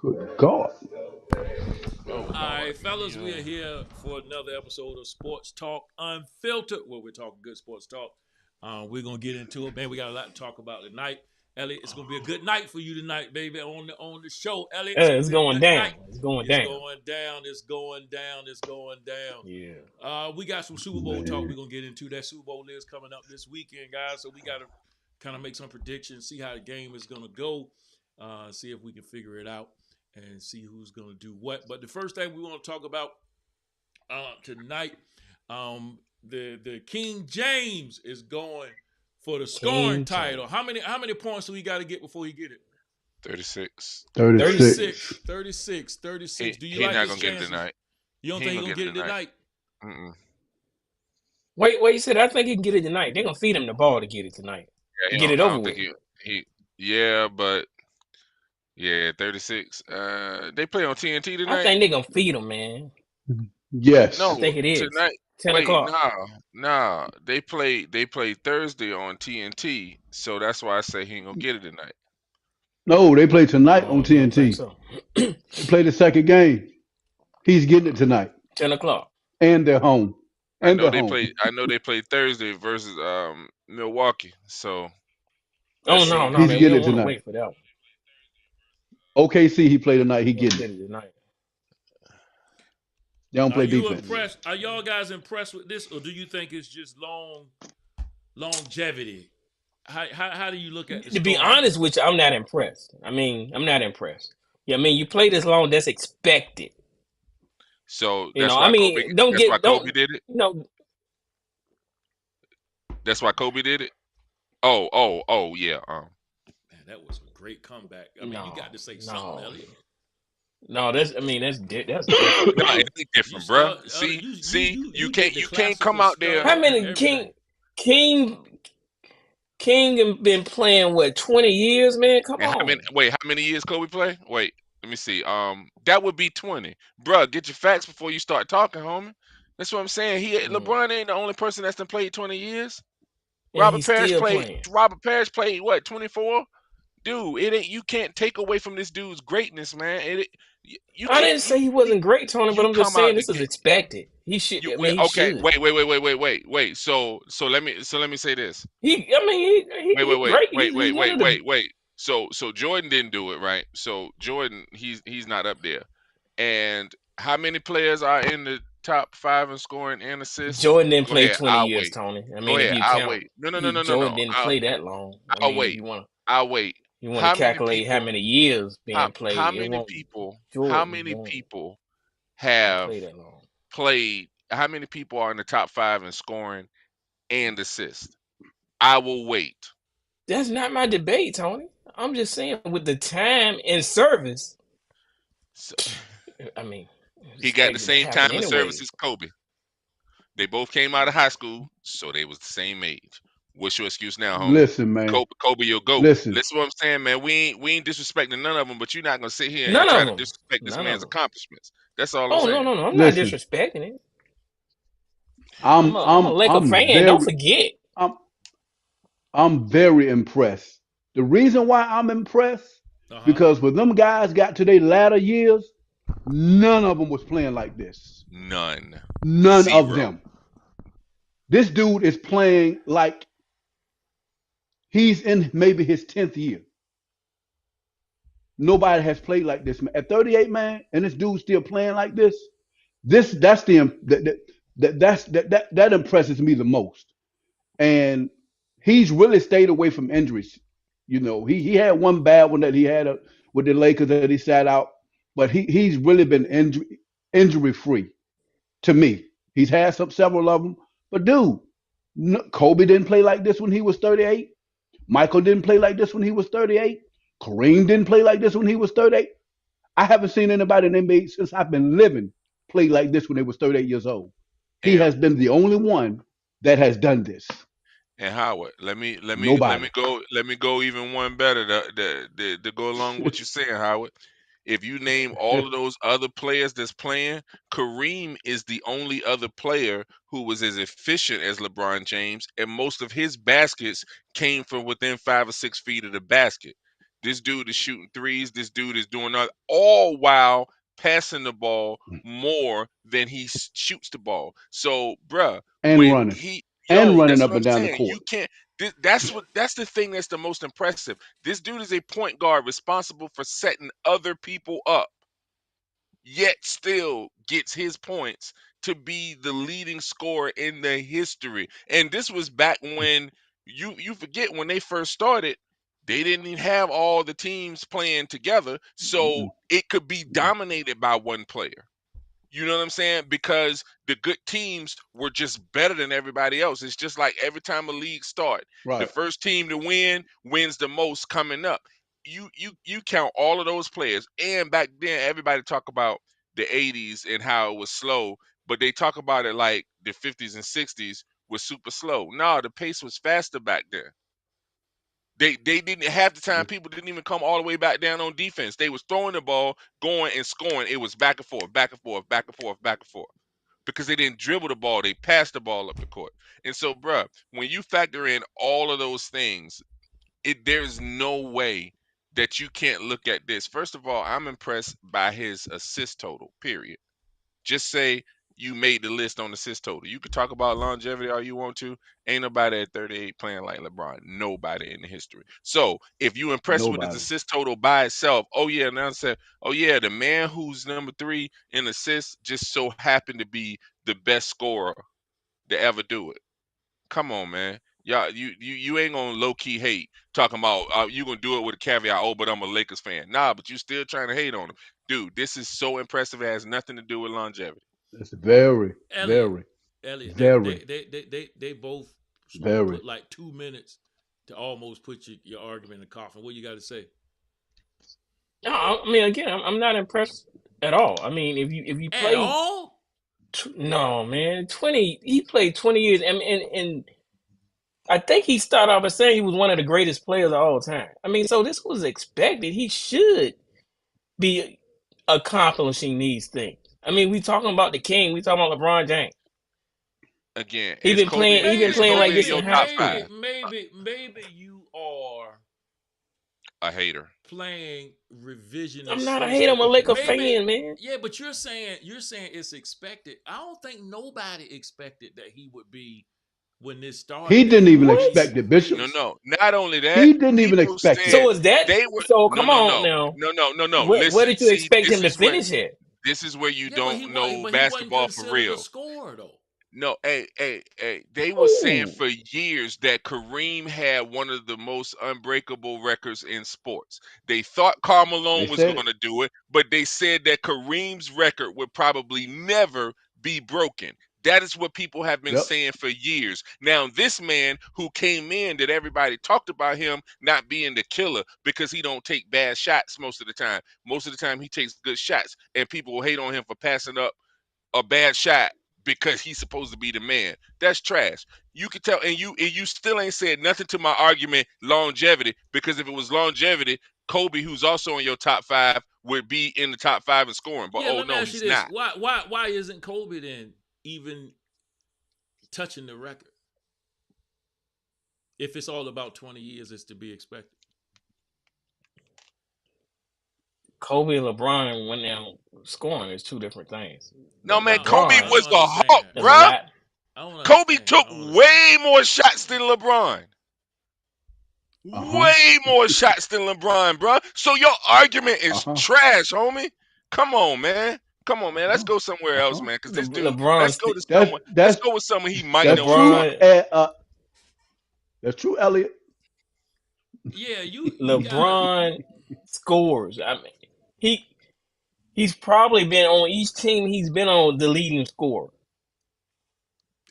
Good God. Oh All Lord. right, fellas, we are here for another episode of Sports Talk Unfiltered, where we're talking good sports talk. We're gonna get into it, man. We got a lot to talk about tonight. Elliot, it's gonna be a good night for you tonight, baby, on the show. Elliot, it's gonna It's be a going good down. night. It's going It's down. going down. It's going down. It's going down. Yeah. We got some Super Bowl talk. Man. We're gonna get into that. Super Bowl is coming up this weekend, guys. So we gotta kind of make some predictions, see how the game is gonna go, see if we can figure it out and see who's going to do what. But the first thing we want to talk about tonight, the King James is going for the scoring King title. James. How many points do we got to get before he get it? 36. 36. 36. Do you He like not his gonna get it chances? tonight. You don't He think ain't he's gonna going to get get it it tonight. tonight? Mm-mm. Wait, you said I think he can get it tonight. They're gonna feed him the ball to get it tonight. Yeah, Get it I over don't think with. he. Yeah, but yeah, 36. They play on TNT I tonight. think they're gonna feed him, man. I Yes. No, think it is. tonight. 10 o'clock. Nah. They play Thursday on TNT, so that's why I say he ain't gonna get it tonight. No, they play tonight on Oh, you don't think TNT. so? They play the second game. He's getting it tonight. 10 o'clock. And they're home. And they're home. I know they play Thursday versus Milwaukee. So Oh let's no, see. no, He's man. We getting don't it want to tonight. wait for that one. OKC, he played tonight. He We want to getting get it. it tonight. They don't Are play you defense. impressed? Are y'all guys impressed with this, or do you think it's just longevity? How do you look at the To be scoring? honest with you, I'm not impressed. I'm not impressed. Yeah, you play this long, that's expected. So You know, I mean, don't That's why get Kobe don't did it. you know That's why Kobe did it. Oh, yeah. Man, that was a great comeback. I mean, you no, got to say something, no, Elliot. no. That's different. No, it ain't You different, bruh. start See, you did the you can't come classical out there. How stutter and many everything. King King been playing what 20 years, man? Come And on. how many years Kobe play? Wait, let me see. That would be 20, bruh. Get your facts before you start talking, homie. That's what I'm saying. Mm. LeBron ain't the only person that's done played 20 years. And he's still playing. Robert Parrish played what 24. Dude, it ain't you can't take away from this dude's greatness, man. You I can't didn't say he wasn't great, Tony, but you I'm just come saying out the this is game. expected. He should. You He okay? should. Wait. So let me say this. He great. He's one of the. Wait. So Jordan didn't do it, right? So Jordan, he's not up there. And how many players are in the top five in scoring and assists? Jordan didn't Go play ahead, 20 I'll years, wait. Tony. Go If ahead, you I'll count, wait. No. Jordan didn't play that long. I'll If wait. you want I'll wait. to How many calculate how people? many years being How played, it many won't. people? How Jordan many won't people don't have play that long. played? How many people are in the top five in scoring and assists? I will wait. That's not my debate, Tony. I'm just saying with the time and service. So, I mean, he got the expected to same happen time and anyway. service as Kobe. They both came out of high school, so they was the same age. What's your excuse now, homie? Listen, man. Kobe, your goat. Listen. Listen, what I'm saying, man. We ain't disrespecting none of them, but you're not gonna sit here and None try of to them. disrespect this None of man's them. accomplishments. That's all I'm Oh no, saying. no, no! I'm not Listen. disrespecting it. I'm I'm a I'm Laker I'm fan. Don't very forget. I'm I'm very impressed. The reason why I'm impressed, Uh huh. because when them guys got to their latter years, none of them was playing like this. None. None of Zero. them. This dude is playing like he's in maybe his 10th year. Nobody has played like this, man. At 38, man, and this dude's still playing like this. That's that impresses me the most. And he's really stayed away from injuries. You know, he had one bad one that he had with the Lakers that he sat out, but he's really been injury free to me. He's had several of them, but dude, no, Kobe didn't play like this when he was 38. Michael didn't play like this when he was 38. Kareem didn't play like this when he was 38. I haven't seen anybody in the NBA since I've been living play like this when they was 38 years old. He And has been the only one that has done this. and Howard, Nobody. let me go even one better to go along with what you're saying, Howard. If you name all of those other players that's playing, Kareem is the only other player who was as efficient as LeBron James, and most of his baskets came from within 5 or 6 feet of the basket. This dude is shooting threes. This dude is doing that, all while passing the ball more than he shoots the ball. So, bruh, and when running he, and yo, running that's up what I'm and down the saying. You court. can't. That's the thing that's the most impressive. This dude is a point guard responsible for setting other people up, yet still gets his points to be the leading scorer in the history. And this was back when you forget when they first started, they didn't even have all the teams playing together, so Mm-mm. it could be dominated by one player. You know what I'm saying? Because the good teams were just better than everybody else. It's just like every time a league start, the Right. first team to win wins the most coming up. You count all of those players, and back then everybody talk about the 80s and how it was slow, but they talk about it like the 50s and 60s was super slow. No, the pace was faster back then. They didn't, half the time Yeah. people didn't even come all the way back down on defense. They was throwing the ball, going and scoring. It was back and forth, back and forth, back and forth, back and forth. Because they didn't dribble the ball, they passed the ball up the court. And so, bruh, when you factor in all of those things, there's no way that you can't look at this. First of all, I'm impressed by his assist total, period. Just say you made the list on assist total. You could talk about longevity all you want to. Ain't nobody at 38 playing like LeBron. Nobody in the history. So if you impressed with his Nobody. assist total by itself, oh yeah, now I said, oh yeah, the man who's number 3 in assists just so happened to be the best scorer to ever do it. Come on, man. Y'all, you ain't gonna low key hate talking about you gonna do it with a caveat. Oh, but I'm a Lakers fan. Nah, but you still trying to hate on him, dude. This is so impressive. It has nothing to do with longevity. It's very, Elliot, very, Elliot, very, they both very. put like 2 minutes to almost put your argument in the coffin. What you got to say? No, I mean, again, I'm not impressed at all. I mean, if you At play, all? no, man, 20, he played 20 years, and I think he started off by saying he was one of the greatest players of all time. I mean, so this was expected. He should be accomplishing these things. I mean, we talking about the king. We talking about LeBron James. Again, He been playing. He been is Maybe, playing like Kobe in this maybe, in your high top maybe, school. 5? maybe you are A hater. playing I'm revisionist not a hater. history. I'm a Laker Maybe, fan, man. yeah, but you're saying it's expected. I don't think nobody expected that he would be when this He started. That didn't he even would be What? expect the it, Bishop. No, greatest. no. Not only that, He didn't even people expect it. said So is that? they were So no, come no, on no, now. no, no, no, no. Where Listen, did you see, expect him to finish at? this is where you Yeah, but don't know he wasn't basketball for considered a real. scorer though. No, hey. They were saying Ooh, for years that Kareem had one of the most unbreakable records in sports. They thought Karl they Malone was said going it. to do it, but they said that Kareem's record would probably never be broken. That is what people have been Yep. saying for years. Now, this man who came in, that everybody talked about him not being the killer because he don't take bad shots most of the time. Most of the time, he takes good shots, and people will hate on him for passing up a bad shot because he's supposed to be the man. That's trash. You can tell, and you still ain't said nothing to my argument longevity, because if it was longevity, Kobe, who's also in your top 5, would be in the top 5 in scoring. But Yeah, oh let me no, ask you he's this: not. why isn't Kobe then even touching the record? If it's all about 20 years, it's to be expected. Kobe and LeBron went down scoring is two different things. No man, Kobe I LeBron was don't a understand. hawk, is a bruh. lot. I don't Kobe understand. took I don't understand. way more shots than LeBron. Uh huh. Way more shots than LeBron, bruh. So your argument Uh is huh. trash, homie. Come on, man. Come on, Uh man. Let's huh. go somewhere Uh else, huh. man. Cause this dude, LeBron, let's go to That's someone. Let's that's go with someone he might that's know in true. front. LeBron, That's true, Elliot. Yeah, you gotta. LeBron scores. I mean, he he's probably been on each team he's been on the leading scorer.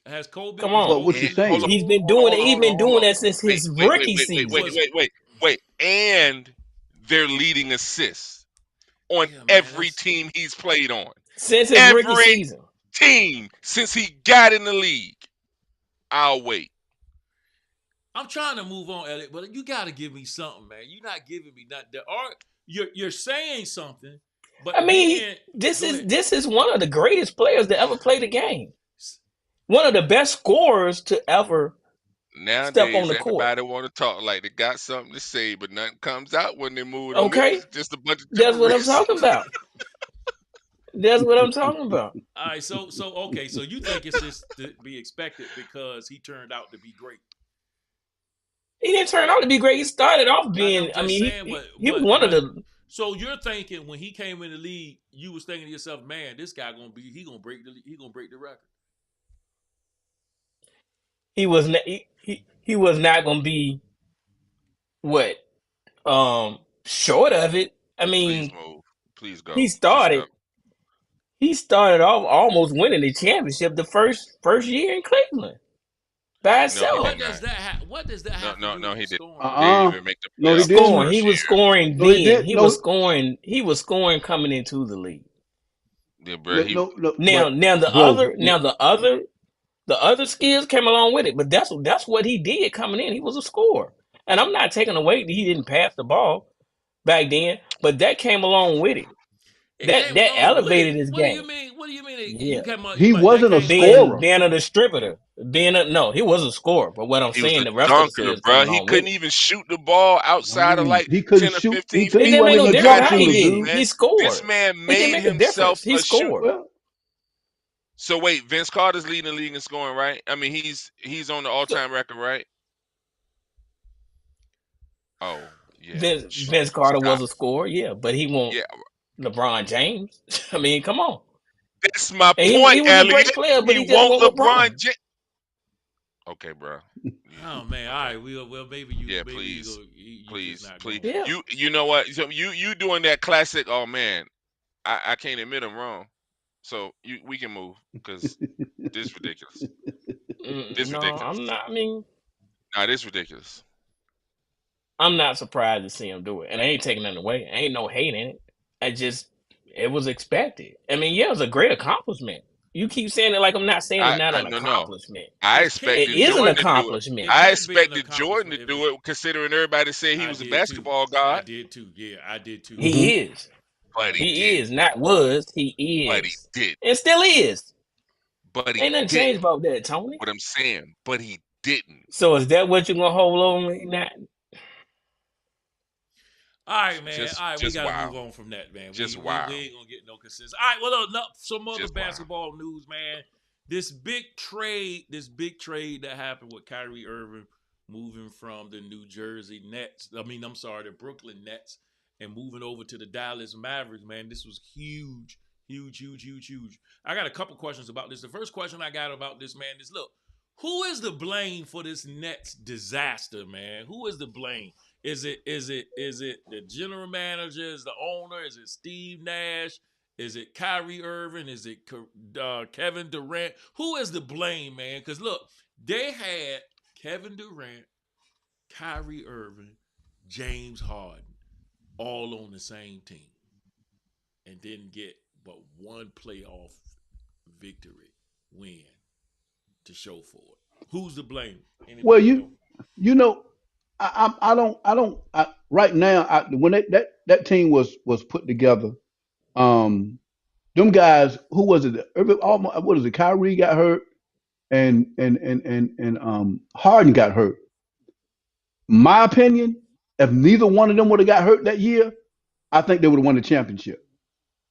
Has Kobe Come was on, But what Kobe you're the leading Hold on, saying, he's scorer? been doing it. He's been hold doing on. that since Wait, his rookie Was season. wait. And they're leading assists on yeah, man. every That's team he's played on. Since his rookie Every season. team since he got in the league. I'll wait. I'm trying to move on, Elliot, but you gotta give me something, man. You're not giving me nothing. The art you're saying something, I but mean, then this go is ahead. this is one of the greatest players to ever play the game. One of the best scorers to ever Step on Nowadays, the court. everybody want to talk like they got something to say, but nothing comes out when they move them Okay, lips. Just a bunch of that's what I'm gibberish. talking about. That's what I'm talking about. All right, so okay, so you think it's just to be expected because he turned out to be great? He didn't turn out to be great. He started off I'm being. I just mean, saying, he was one of but the. so you're thinking when he came in the league, you was thinking to yourself, man, this guy he gonna break the record. He was. He was not going to be what short of it. I Please mean, move. Please he go. Just go. started. He started off almost winning the championship the first year in Cleveland by No, he himself. did not. What does that No, have to no, do no, with he the did. scoring He didn't though? Uh-uh. even make the No, he playoffs his Scoring. didn't. He first was year. scoring No, he then. did. He was No, scoring. He was scoring coming into the league. Yeah, bro. no, He no, no. Now, But now the bro, other, now the other skills came along with it. But that's what he did coming in. He was a scorer, and I'm not taking away that he didn't pass the ball back then, but that came along with it. It That came that along with it. elevated his What do you game. mean? What do you mean? You Yeah, came up, he but that wasn't a came along. scorer. being a distributor, being a no, he was a scorer. But what I'm he was saying, a the rest of the dunker, skills came bro. He along with couldn't it. even shoot the ball outside of No, like he couldn't 10 or shoot. 15 It He didn't feet. make wasn't no even a difference drop how Come he shooter, on, did it. dude. man. He This scored. man It didn't made make a himself difference. He a scored. shooter. Well, So wait, Vince Carter's leading the league in scoring, right? I mean, he's on the So all-time record, right? Oh, yeah. Vince Carter Stop. was a scorer, yeah, but he won't Yeah, LeBron James. I mean, come on. that's my And he point, was a Elliot. great player, but He he just won't wasn't LeBron LeBron. James. Okay, bro. Oh man, all Okay. right. Well, Yeah, maybe you please, go. You just please, not please. going. Yeah. You know what? So you doing that classic? Oh man, I can't admit I'm wrong. So we can move because this is ridiculous. This No, I'm ridiculous. not. I mean, Nah, this ridiculous. I'm not surprised to see him do it, and I ain't taking nothing away. Ain't no hate in it. I just it was expected. I mean, yeah, it was a great accomplishment. You keep saying it like I'm not saying it's not I an no. accomplishment. I It can't It expected is be. an Jordan to do it. accomplishment. It I can't be an expected Jordan to accomplishment if do it, considering everybody said he I was a did too. basketball I god, did too. Yeah, I did too. hmm He is. but he He didn't. is. Not was. He But he is. did. And still is. But he Ain't nothing changed didn't. about that, Tony. What I'm saying, but he didn't. So is that what you're gonna hold over me? Not All right, man. All right, we Just got to wow. move on from that, man. Just We wow. ain't gonna get no consensus. All right, well, look, some other Just wow. basketball news, man. This big trade that happened with Kyrie Irving moving from the New Jersey Nets. I mean, I'm sorry, the Brooklyn Nets, and moving over to the Dallas Mavericks, man. This was huge, huge, huge, huge, huge. I got a couple questions about this. The first question I got about this, man, is look, who is the blame for this Nets disaster, man? Who is the blame? Is it the general manager? Is the owner? Is it Steve Nash? Is it Kyrie Irving? Is it Kevin Durant? Who is the blame, man? Because look, they had Kevin Durant, Kyrie Irving, James Harden, all on the same team, and didn't get but one playoff victory win to show for it. Who's to blame? well, Anybody know? you know, right now, when that team was put together, um, them guys, who was it? What is it? Kyrie got hurt, and Harden got hurt. My opinion, if neither one of them would have got hurt that year, I think they would have won the championship.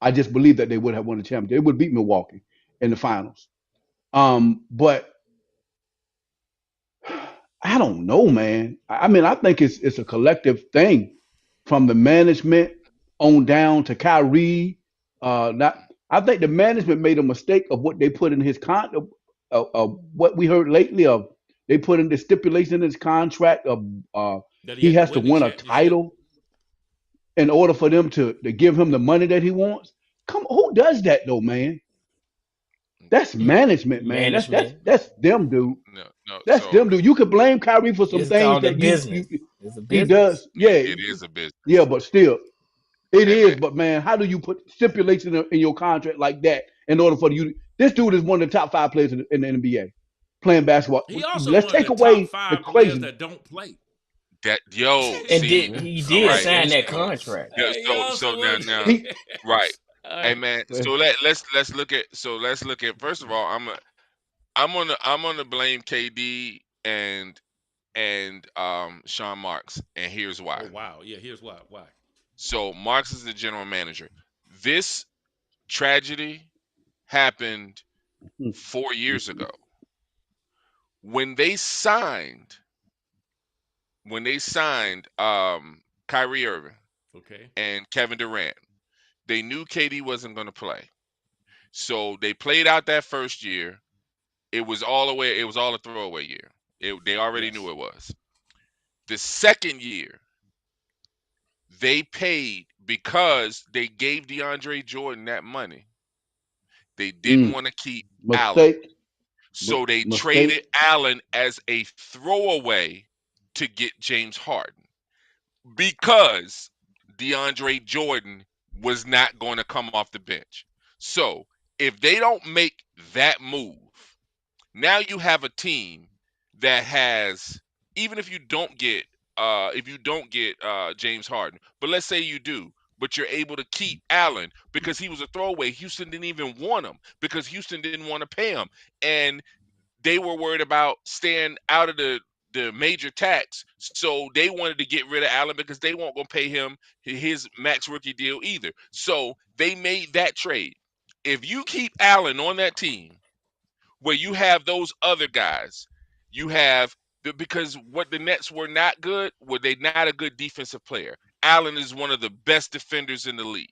I just believe that they would have won the championship. They would beat Milwaukee in the finals. But I don't know, man. I mean, I think it's a collective thing from the management on down to Kyrie. Not, I think the management made a mistake of what they put in his what we heard lately of they put in the stipulation in his contract of That he he had to has to win the win a championship. title in order for them to give him the money that he wants. Come, who does that though, man? That's management, man. management. That's them, dude. No, no. That's them, dude. You could blame Kyrie for some It's things called a that you business. It's a he business. does. Yeah, It is a yeah, business. but still, it Hey is. man, But man, how do you put stipulations in your contract like that in order for you? This dude is one of the top five players in the NBA playing basketball. He also Let's one of take the top away the five players crazy. that don't play. that yo, And see, did Yeah. he all did right. sign that So contract. yeah, He so also now one. He right. All Hey right. man, well, so let's look at first of all, I'm gonna blame KD and and Sean Marks, and here's why. Oh wow. Yeah. Here's why. Why? So Marks is the general manager. This tragedy happened 4 years ago when they signed Kyrie Irving Okay. and Kevin Durant. They knew KD wasn't going to play, so they played out that first year. It was all away. It was all a throwaway year. They already knew Yes. it was. The second year, they paid because they gave DeAndre Jordan that money. They didn't Mm. want to keep Allen. Mistake. So they Mistake. traded Allen as a throwaway to get James Harden because DeAndre Jordan was not going to come off the bench. So if they don't make that move, now you have a team that has, even if you don't get James Harden, but let's say you do, but you're able to keep Allen because he was a throwaway. Houston didn't even want him because Houston didn't want to pay him, and they were worried about staying out of the major tax, so they wanted to get rid of Allen because they weren't going to pay him his max rookie deal either. So they made that trade. If you keep Allen on that team, where you have those other guys, you have because what the Nets were not good, were they not a good defensive player? Allen is one of the best defenders in the league.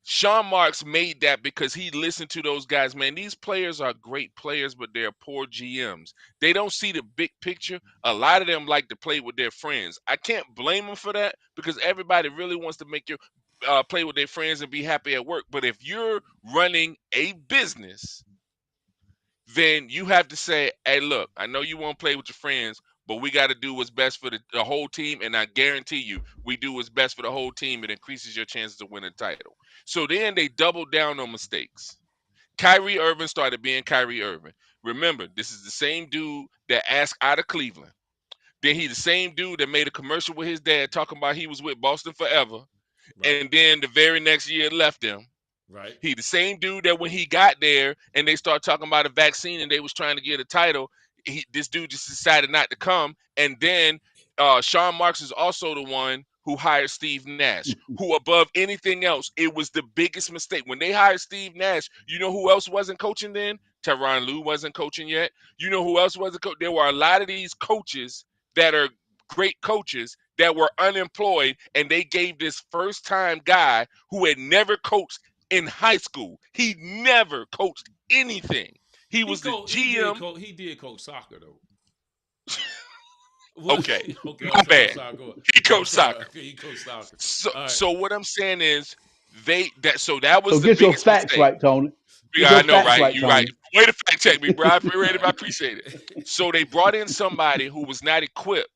Sean Marks made that because he listened to those guys. Man, these players are great players, but they're poor GMs. They don't see the big picture. A lot of them like to play with their friends. I can't blame them for that because everybody really wants to make you play with their friends and be happy at work. But if you're running a business, then you have to say, hey, look, I know you want to play with your friends, but we got to do what's best for the whole team. And I guarantee you, we do what's best for the whole team. It increases your chances of winning a title. So then they doubled down on mistakes. Kyrie Irving started being Kyrie Irving. Remember, this is the same dude that asked out of Cleveland. Then he the same dude that made a commercial with his dad talking about he was with Boston forever. Right. And then the very next year left them. Right. He the same dude that when he got there and they start talking about a vaccine and they was trying to get a title, this dude just decided not to come. And then Sean Marks is also the one who hired Steve Nash, who above anything else, it was the biggest mistake. When they hired Steve Nash, you know who else wasn't coaching then? Tyronn Lue wasn't coaching yet. You know who else wasn't coaching? There were a lot of these coaches that are great coaches that were unemployed, and they gave this first time guy who had never coached in high school. He never coached anything. He He was the co he did GM. coach he did coach soccer though. Was Okay, okay, my I'm bad. sorry, go ahead. He I'm coached sorry. soccer. Okay, he coached soccer. So, All right. so what I'm saying is that So was the get your biggest facts mistake. right, Tony. Get Yeah, your I know, facts right? right, You right. Tony. Way to fact check me, bro. I appreciate it. So they brought in somebody who was not equipped.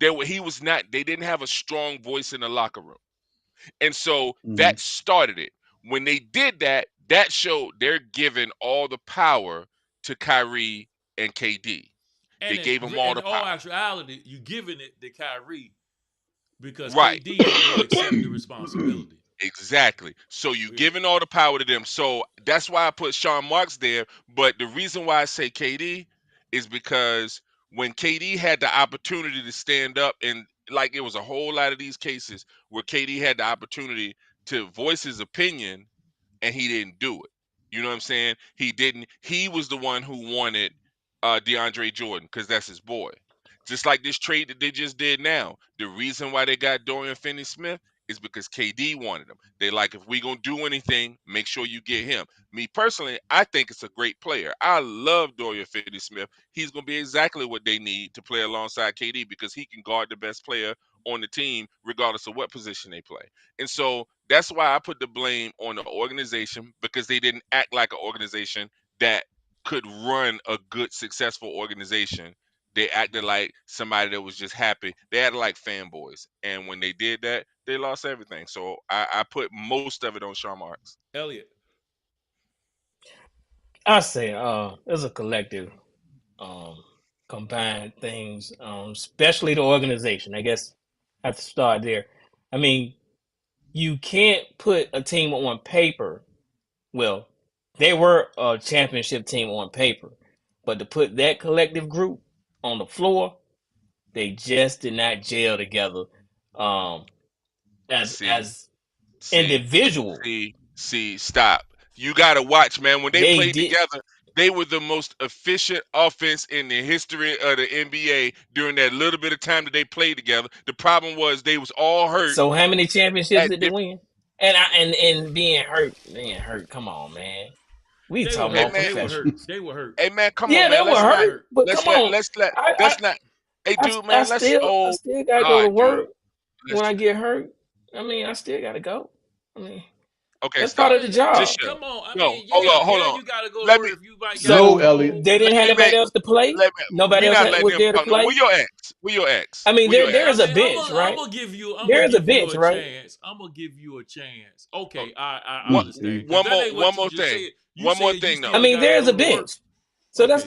He was not. They didn't have a strong voice in the locker room. And so Hmm. that started it. When they did that, that showed they're giving all the power to Kyrie and KD. And They gave them all in the all power. actuality, you giving it to Kyrie because Right. KD ain't gonna accept the responsibility. Exactly. So you Yeah. giving all the power to them. So that's why I put Sean Marks there. But the reason why I say KD is because when KD had the opportunity to stand up, and like it was a whole lot of these cases where KD had the opportunity to voice his opinion and he didn't do it. You know what I'm saying? He didn't. He was the one who wanted DeAndre Jordan because that's his boy. Just like this trade that they just did now. The reason why they got Dorian Finney-Smith is because KD wanted him. They like, if we gonna do anything, make sure you get him. Me personally, I think it's a great player. I love Dorian Finney-Smith. He's gonna be exactly what they need to play alongside KD because he can guard the best player on the team regardless of what position they play. And so that's why I put the blame on the organization because they didn't act like an organization that could run a good, successful organization. They acted like somebody that was just happy. They acted like fanboys. And when they did that, they lost everything. So I put most of it on Sean Marks. Elliot. I say, there's a collective, um, combined things, especially the organization. I guess I have to start there. I mean, you can't put a team on paper. Well, they were a championship team on paper, but to put that collective group on the floor, They just did not gel together. Um, as See, as see, individuals, stop. You gotta watch, man. When they they played did. together, they were the most efficient offense in the history of the NBA during that little bit of time that they played together. The problem was they was all hurt So how many championships at did they different. win? And being hurt. Come on, man. We They were talking Hey about hurt. man, They were hurt. professionals. They were hurt. hey man, come on, Yeah, they man. were They were hurt, hurt. but come on. I Let's not. Hey, I dude, I man, let's. still I Oh still gotta go to God, dude, work when let's. I get hurt. I mean, I still gotta go. I mean, Okay, that's part stop. of the job. Just Come on. I no. mean, Hold yeah, on, hold yeah, on. you got to go to Let work me. if you might get No, hurt. So Elliot. they didn't have Let me. nobody else to play. Let me. Nobody We else not letting was him there to talk. No, where play. your ex? Where your ex? I mean, Where your there I is ex? a mean, bench, right? I'm There gonna is a give you bench, a right? chance. I'm gonna give you a chance. Oh, Okay, I what? understand Mm-mm. because that ain't One what you more just thing. said. You One more said you thing I though. still mean, got to there is a go to work. bench. So that's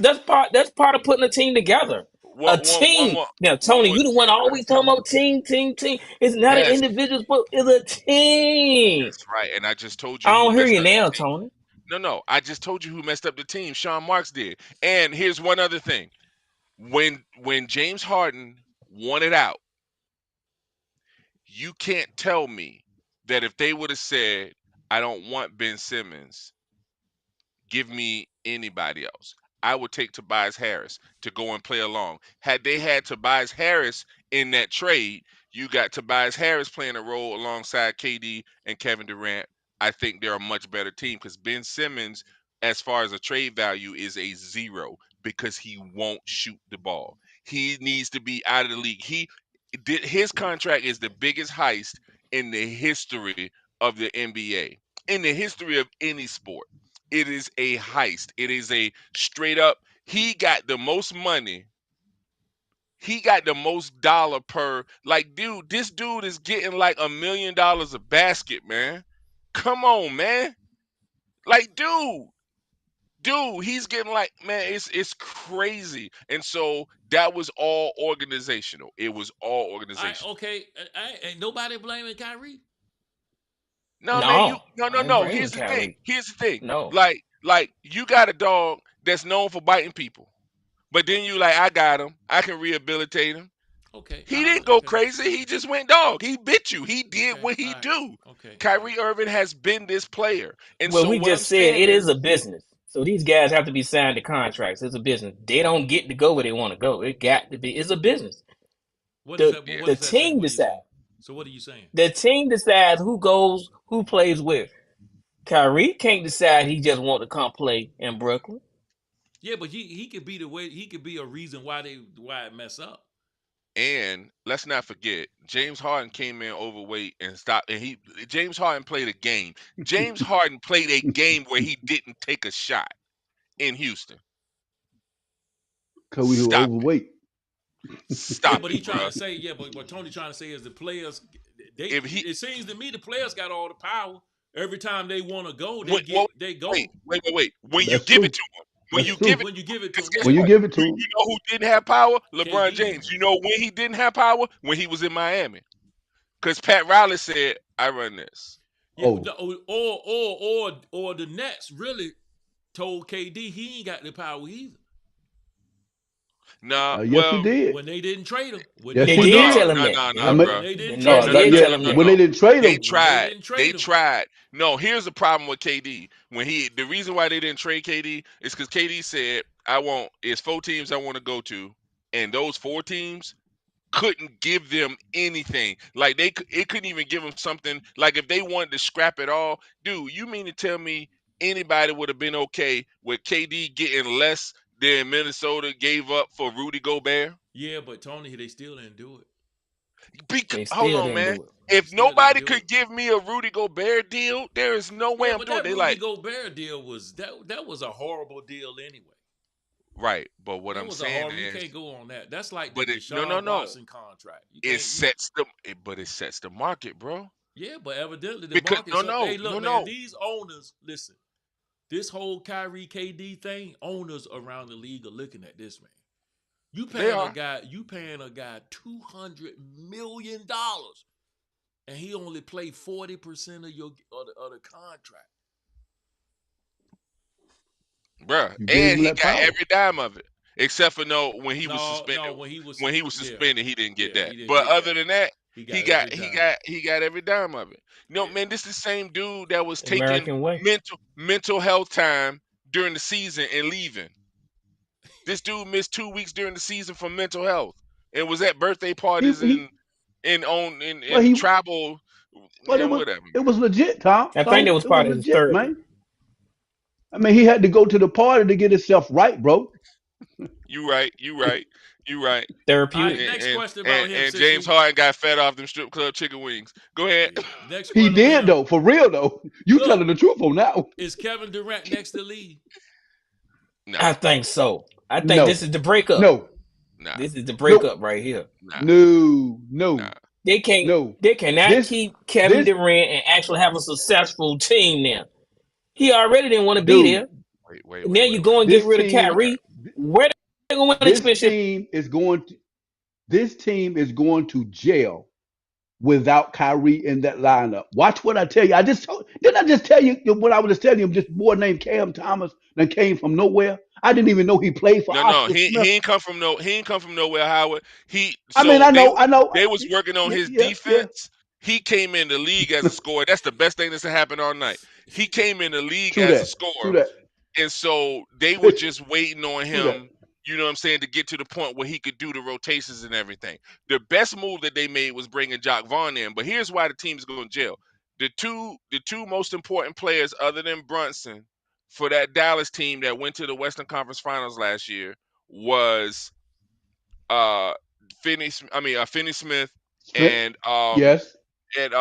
Okay, part of putting a team together. A team. Now, One Tony, more you the one thing, man. always talking about team, team, team. It's not an Yes, individual sport. It's a team. that's right. And I just told I you who don't hear messed you up now, the team. Tony. No. I just told you who messed up the team. Sean Marks did. And here's one other thing. When James Harden wanted out, you can't tell me that if they would have said, I don't want Ben Simmons, give me anybody else. I would take Tobias Harris to go and play along. Had they had Tobias Harris in that trade, you got Tobias Harris playing a role alongside KD and Kevin Durant. I think they're a much better team because Ben Simmons, as far as a trade value, is a zero because he won't shoot the ball. He needs to be out of the league. His contract is the biggest heist in the history of the NBA, in the history of any sport. It is a heist. It is a straight up. He got the most money. He got the most dollar per. Like, dude, this dude is getting like $1 million a basket, man. Come on, man. Like, he's getting like, man, it's crazy. And so that was all organizational. It was all I organizational. okay. Ain't nobody blaming Kyrie. No, man, No, I ain't no. blaming Here's the thing. Kyrie. Here's the thing. No. Like you got a dog that's known for biting people. But then you like, I got him. I can rehabilitate him. Okay, He didn't go okay, crazy. He just went dog. He bit you. He did okay, what all he right, do. okay, all right. Kyrie Irving has been this player. And Well, so we what I'm just said saying it is, is a business. So these guys have to be signed to contracts. It's a business. They don't get to go where they want to go. It got to be. It's a business. What is The that? yeah, What the does that say? team What are you saying? decides. So what are you saying? The team decides who goes, who plays where. Kyrie can't decide he just want to come play in Brooklyn. Yeah, but he could be the way he could be a reason why it mess up. and let's not forget, James Harden came in overweight and stopped. And James Harden played a game. James Harden played a game where he didn't take a shot in Houston. Because we were Stop it. overweight. Yeah, Stop but it, he trying bruh. to say but Tony trying to say is the players they If he it seems to me the players got all the power. Every time they want to go, wait, well, they go. wait. When you That's give it true. to him, when That's you give true. it When you give it to him, guess When yeah. you what? give it to You him, know who didn't have power? LeBron KD. James. You know when he didn't have power? When he was in Miami. Because Pat Riley said, I run this. Yeah, oh, or the Nets really told KD he ain't got the power either. Nah, yes, he well, did. When they didn't trade him. Yes, They he did did. tell him that. I nah, Yep. mean, When bro. they didn't No, trade they him. not did tell yet. him that. When they didn't trade They him, When they tried. didn't They trade him. tried. No, here's the problem with KD. The reason why they didn't trade KD is because KD said, it's 4 teams I want to go to, and those 4 teams couldn't give them anything. Like it couldn't even give them something. Like if they wanted to scrap it all, dude, you mean to tell me anybody would have been okay with KD getting less than Minnesota gave up for Rudy Gobert? Yeah, but Tony, they still didn't do it. They Hold still on, didn't man. do it. If Still didn't nobody do it. could give me a Rudy Gobert deal, there is no way Yeah, I'm but doing it. that They Rudy like, Gobert deal was that was a horrible deal anyway. right. But what That I'm was a saying horrible. You is, can't go on that. That's like the but no, Deshaun no. Watson contract. You It can't. You sets the, but it sets the market, bro. yeah, but evidently the Because market's up. Hey, look, man, no. these owners, listen. This whole Kyrie KD thing, owners around the league are looking at this, man. They are. You paying a guy $200 million, and he only played 40% of the contract. Bruh. you gave And him he that got power. every dime of it. except for no when he was No, suspended. no, when he was, When he was yeah, suspended, he didn't get yeah, that. he didn't But get other that. than that, He he got got every he dime. got he got every dime of it. No, Yeah. man, this is the same dude that was taking American way. mental health time during the season and leaving. This dude missed 2 weeks during the season for mental health and was at birthday He parties he well in he tribal. but Yeah, whatever, it man. was legit, Tom. I think Tom, that was it was part of his legit, therapy. man. I mean, he had to go to the party to get himself right, bro. You right, you right, you right. All right, Therapeutic. next question about him And since James we Harden got fed off them strip club chicken wings. Go ahead. yeah. Next He one on did him. though, for real though. You Look, telling the truth on that one. is Kevin Durant next to lead? Nah, I think so. I think this No, is the breakup. no, nah, This is the nope, breakup right here. nah, no, no, nah. They can't. no. They cannot This, keep Kevin this, Durant and actually have a successful team now. He already didn't want to be dude, there. Wait, wait, And wait, now wait, you wait, go and wait. get this rid of team, I got Kyrie. Where they going to win a this championship? team is going to, this team is going to jail without Kyrie in that lineup. Watch what I tell you. Didn't I just tell you what I was just telling you? This boy named Cam Thomas that came from nowhere. I didn't even know he played for no. Oscar He Smith. ain't come from no. He ain't come from nowhere, Howard. He I mean, so I know. they was working on Yeah, his yeah, yeah. defense. He came in the league as a scorer. That's the best thing that's happened all night. He came in the league True as a that. True scorer. that. And so they were just waiting on True that. him, you know what I'm saying, to get to the point where he could do the rotations and everything. The best move that they made was bringing Jock Vaughn in. But here's why the team's going to jail. The two most important players other than Brunson for that Dallas team that went to the Western Conference Finals last year was uh Finney Smith Smith. and Yes. and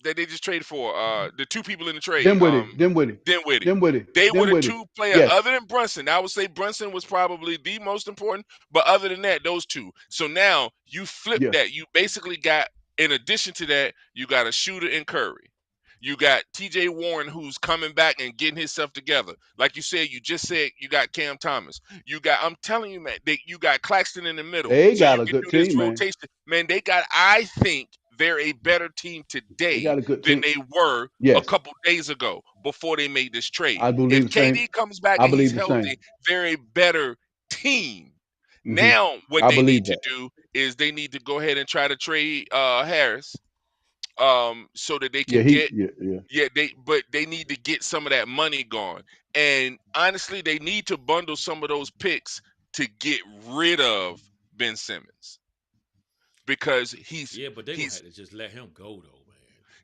that they just traded for the two people in the trade Dinwiddie. Dinwiddie. Dinwiddie. Dinwiddie. They were the Dinwiddie. two player Yes. other than Brunson. I would say Brunson was probably the most important, but other than that, those two. So now you flip Yeah. that. You basically got, in addition to that, you got a shooter in Curry. You got TJ Warren who's coming back and getting himself together. Like you said, you just said you got Cam Thomas. You got, I'm telling you, man, you got Claxton in the middle. They So you got a can good do this team, man. rotation. Man, I think they're a better team They today got a good than team. they were a Yes. couple days ago before they made this trade. I believe If the same. KD comes back I and he's believe the same. healthy, they're a better team. Hmm. Now, what I they need believe to that. do is they need to go ahead and try to trade Harris, so that they Yeah, can get, yeah. yeah, they need to get some of that money gone. And honestly, they need to bundle some of those picks to get rid of Ben Simmons because Yeah, but they're gonna he's have to just let him go though, man.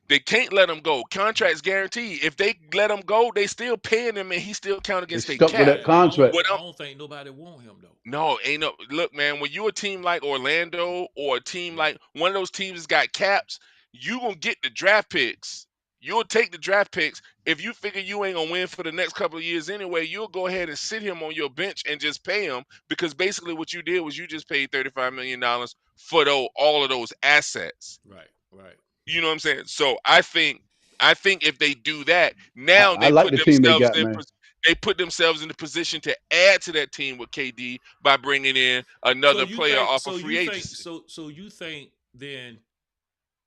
they can't let him go. Contract's guaranteed. If they let him go, they still paying him and he still count They against their stuck with cap. that Yeah, contract. What I I'm don't think nobody want him though. No, ain't no look, man. When you're a team like Orlando or a team Yeah, like one of those teams that's got caps, you gonna get the draft picks. You'll take the draft picks. If you figure you ain't gonna win for the next couple of years anyway, you'll go ahead and sit him on your bench and just pay him because basically what you did was you just paid $35 million for all of those assets. right, right. You know what I'm saying? So I think if they do that, now I like the team they got, man. they put themselves in the position to add to that team with KD by bringing in So another you player think? off of So free you think? agency. So you think then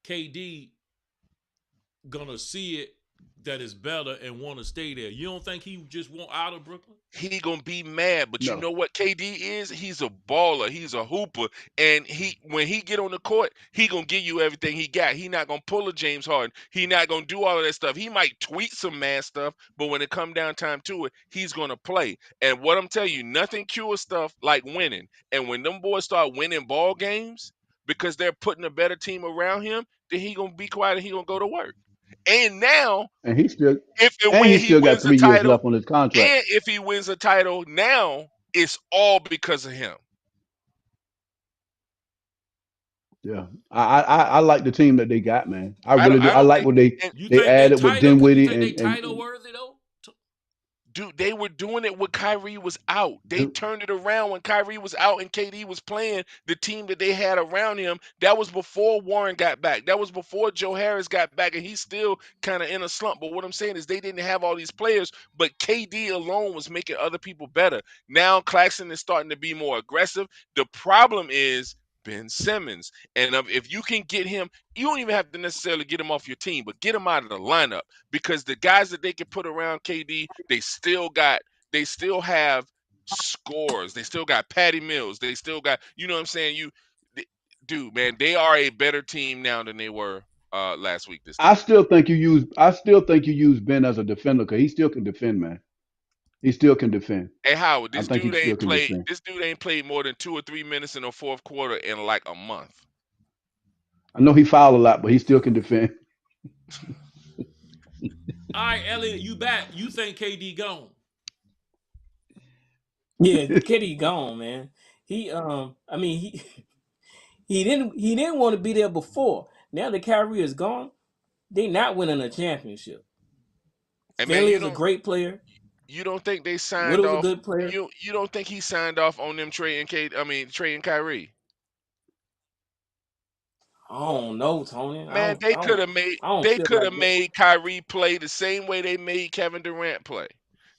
KD gonna see it that it's better and want to stay there? You don't think he just want out of Brooklyn? He gonna be mad, but you No. know what KD is? He's a baller. He's a hooper, and he when he get on the court, he gonna give you everything he got. He not gonna pull a James Harden. He not gonna do all of that stuff. He might tweet some mad stuff, but when it come down time to it, he's gonna play. And what I'm telling you, nothing cures stuff like winning. And when them boys start winning ball games because they're putting a better team around him, then he gonna be quiet and he gonna go to work. And now, And he still if and and he when he still got wins a 3 years title. left on his contract. And if he wins a title now, it's all because of him. Yeah. I like the team that they got, man. I I don't really do. I I don't like think what You they think they added with title? You Dinwiddie think they title and worthy though? dude, they were doing it when Kyrie was out. They do, turned it around when Kyrie was out and KD was playing the team that they had around him. That was before Warren got back. That was before Joe Harris got back, and he's still kind of in a slump. But what I'm saying is they didn't have all these players, but KD alone was making other people better. Now Claxton is starting to be more aggressive. The problem is Ben Simmons. And if you can get him, you don't even have to necessarily get him off your team, but get him out of the lineup because the guys that they can put around KD, they still have scores. They still got Patty Mills. They still got, you know what I'm saying? Dude, man, they are a better team now than they were last week this I time. still think you use I still think you use Ben as a defender because he still can defend, man. He still can defend. Hey Howard, I think he still can defend. this dude ain't played more than 2 or 3 minutes in the fourth quarter in like a month. I know he fouled a lot, but he still can defend. All right, Elliot, you back. You think KD gone? Yeah, Kitty gone, man. I mean, he didn't want to be there before. Now that Kyrie is gone, they not winning a championship. And man, Stanley is a great player. you don't think they signed Widows a off good player. you don't think he signed off on them trading trading Kyrie? I don't know, Tony. I Man, don't. I don't. I don't they feel could like have that. made Kyrie play the same way they made Kevin Durant play.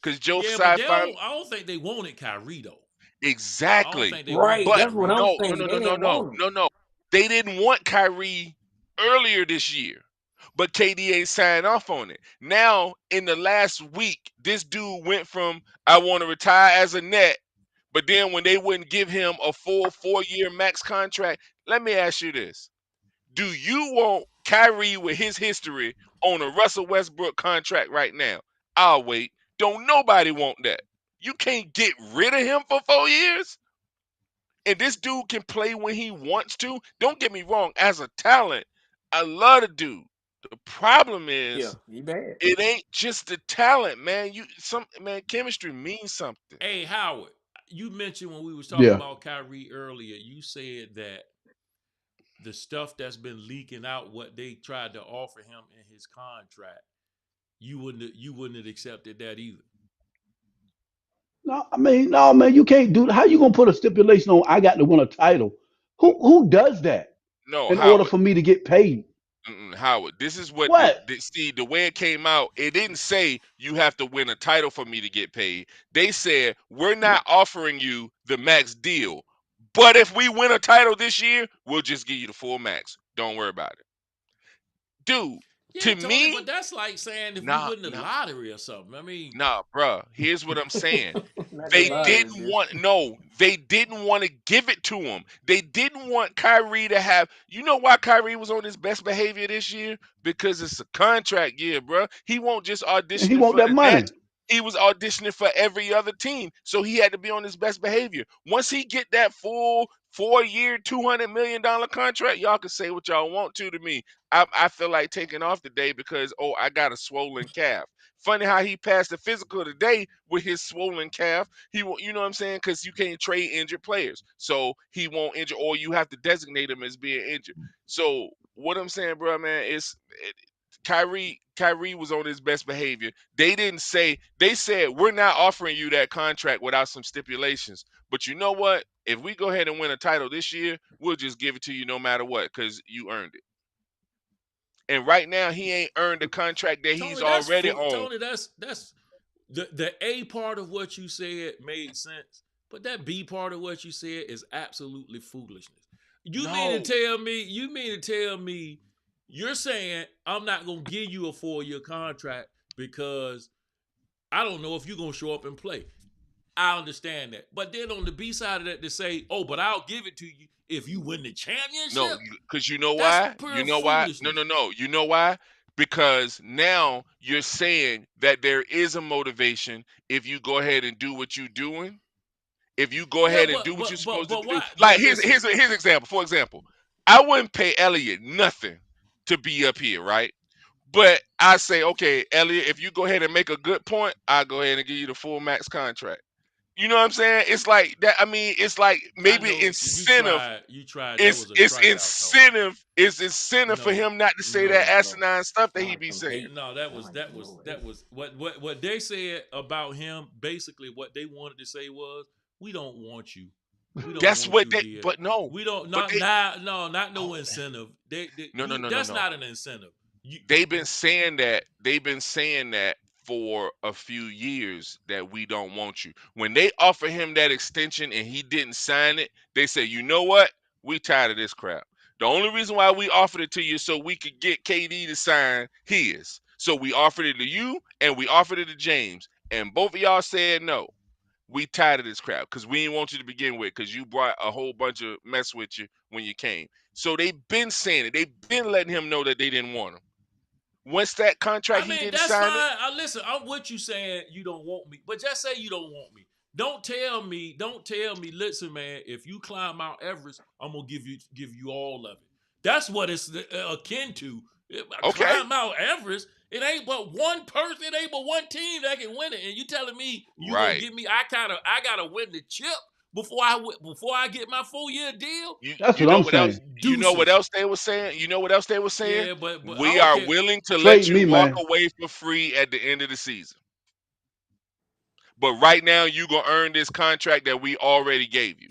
Cause Joe Yeah, but Tsai finally I don't think they wanted Kyrie though. I don't exactly. think they wanted Right. But That's what Kyrie. I'm no, no, thinking. no, They no, no, didn't no, want him. no, no. They didn't want Kyrie earlier this year. But KD ain't signed off on it. Now, in the last week, this dude went from I want to retire as a net, but then when they wouldn't give him a full 4 year max contract, let me ask you this. Do you want Kyrie with his history on a Russell Westbrook contract right now? I'll wait. Don't nobody want that. You can't get rid of him for 4 years? And this dude can play when he wants to. Don't get me wrong, as a talent, I love the dude. The problem Yeah, is he bad. it ain't just the talent, man. Chemistry means something. Hey, Howard, you mentioned when we was talking Yeah. about Kyrie earlier, you said that the stuff that's been leaking out, what they tried to offer him in his contract, you wouldn't have accepted that either. No, I mean, no, man, you can't do. How you gonna put a stipulation on? I got to win a title. Who does that No, in order Howard. for me to get paid? Howard, this is what What? see the way it came out. It didn't say you have to win a title for me to get paid. They said we're not offering you the max deal, but if we win a title this year, we'll just give you the full max. Don't worry about it, dude. Yeah, To Tony, but me, that's like saying if we nah, win the nah, lottery or something. I mean, nah, bruh. Here's what I'm saying. Not the They lottery, man, didn't bitch. want no, they didn't want to give it to him. They didn't want Kyrie to have. You know why Kyrie was on his best behavior this year? Because it's a contract year, bro. He won't just And he auditioning want for that the money. Nets. He was auditioning for every other team, so he had to be on his best behavior. Once he get that full 4 year, $200 million contract, y'all can say what y'all want to me. I feel like taking off today because I got a swollen calf. Funny how he passed the physical today with his swollen calf. He won't, you know what I'm saying? Because you can't trade injured players, so he won't injure, or you have to designate him as being injured. So what I'm saying, bro, man, Kyrie was on his best behavior. They didn't say they said we're not offering you that contract without some stipulations. But you know what? If we go ahead and win a title this year, we'll just give it to you no matter what because you earned it. And right now, he ain't earned the contract that he's already on. Tony, that's the A part of what you said made sense, but that B part of what you said is absolutely foolishness. You mean to No, tell me? You mean to tell me you're saying I'm not gonna give you a 4 year contract because I don't know if you're gonna show up and play. I understand that, but then on the B side of that, to say, "Oh, but I'll give it to you if you win the no, championship," because you know that's why? You pure know why? No, foolishness. no, no. You know why? Because now you're saying that there is a motivation if you go ahead and do what you're doing. If you go Yeah, ahead and do what you're supposed to but do, why? like But listen, here's an example. For example, I wouldn't pay Elliot nothing to be up here, right? But I say, okay, Elliot, if you go ahead and make a good point, I'll go ahead and give you the full max contract. You know what I'm saying? It's like that. I mean, it's like I maybe know incentive. you tried. That It's was a it's strikeout, Tony. incentive. It's incentive for No, him not to say that no, Bro, asinine stuff that he sound like be some saying. hate. no. Sound like some old hate. That was what they said about him. Basically, what they wanted to say was, "We don't want you. We don't That's want what you they. here. But no. We don't But not they. now. No, not no Oh, incentive. no, no, no, no, That's no. not an incentive. You They've been saying that. They've been saying that for a few years that we don't want you. When they offer him that extension and he didn't sign it, they say, you know what? We tired of this crap. The only reason why we offered it to you is so we could get KD to sign his. So we offered it to you and we offered it to James, and both of y'all said no. We tired of this crap because we didn't want you to begin with because you brought a whole bunch of mess with you when you came. So they've been saying it. They've been letting him know that they didn't want him. Once that contract, I he mean, didn't that's fine. sign it. Listen, I'm with you saying you don't want me, but just say you don't want me. Don't tell me. Listen, man, if you climb Mount Everest, I'm gonna give you all of it. That's what it's akin to. If I Okay. climb Mount Everest. It ain't but one person. It ain't but one team that can win it. And you telling me you gonna Right. give me? I gotta win the chip before I get my 4-year deal. You That's you what know I'm what else? saying. You know what Deuces. else they were saying? You know what else they were saying? Yeah, but I We don't are care. willing to let Trade you me, walk man. away for free at the end of the season. But right now you gonna earn this contract that we already gave you.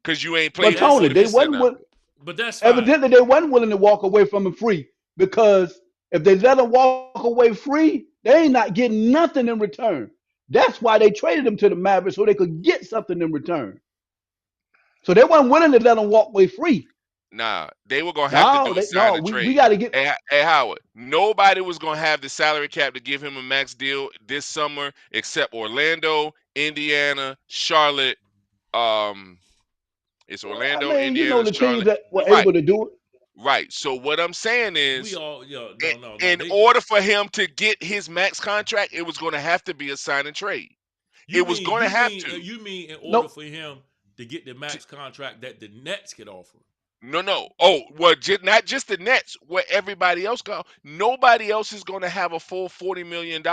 Because you ain't But played but That's Tony, 40% of it. but that's fine. evidently they wasn't willing to walk away from him free because if they let him walk away free, they ain't not getting nothing in return. That's why they traded him to the Mavericks so they could get something in return. So they weren't willing to let him walk away free. Nah, they were gonna have to No, do a they sign no, and we trade. got to get. Hey, Howard, nobody was gonna have the salary cap to give him a max deal this summer except Orlando, Indiana, Charlotte. Um, it's I Orlando, mean, Indiana, the teams Charlotte. that were Right, able to do it. right. So what I'm saying We is, all i- no. in They order for him to get his max contract, it was gonna have to be a sign and trade. you It was mean gonna you have mean to. you mean in order Nope. for him to get the max contract that the Nets could offer. No, no. Oh, well, not just the Nets, where everybody else go. Nobody else is going to have a full $40 million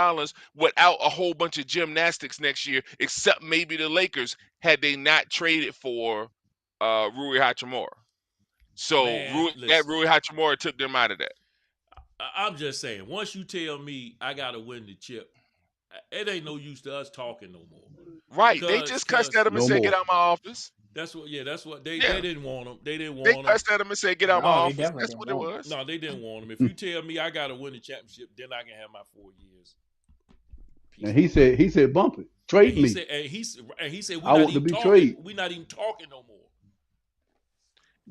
without a whole bunch of gymnastics next year, except maybe the Lakers had they not traded for Rui Hachimura. So Man, that listen. Rui Hachimura took them out of that. I'm just saying. Once you tell me I gotta win the chip, it ain't no use to us talking no more. Right? They Cause just cussed at cause him and No said, "Get more. out my office." that's what they Yeah, didn't want him. They didn't they want him. cussed at him and said, "Get out my No, they office." definitely That's didn't what it want was. No, they didn't want him. If you tell me I gotta win the championship, then I can have my 4 years. Peace And out. he said, bump it, And trade he me. said, and he said, we're I not want to even be talking. traded. We're not even talking no more.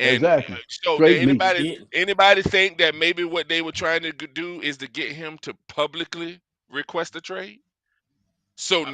And Exactly. so, did Trade him. me. He anybody didn't. anybody think that maybe what they were trying to do is to get him to publicly request a trade? So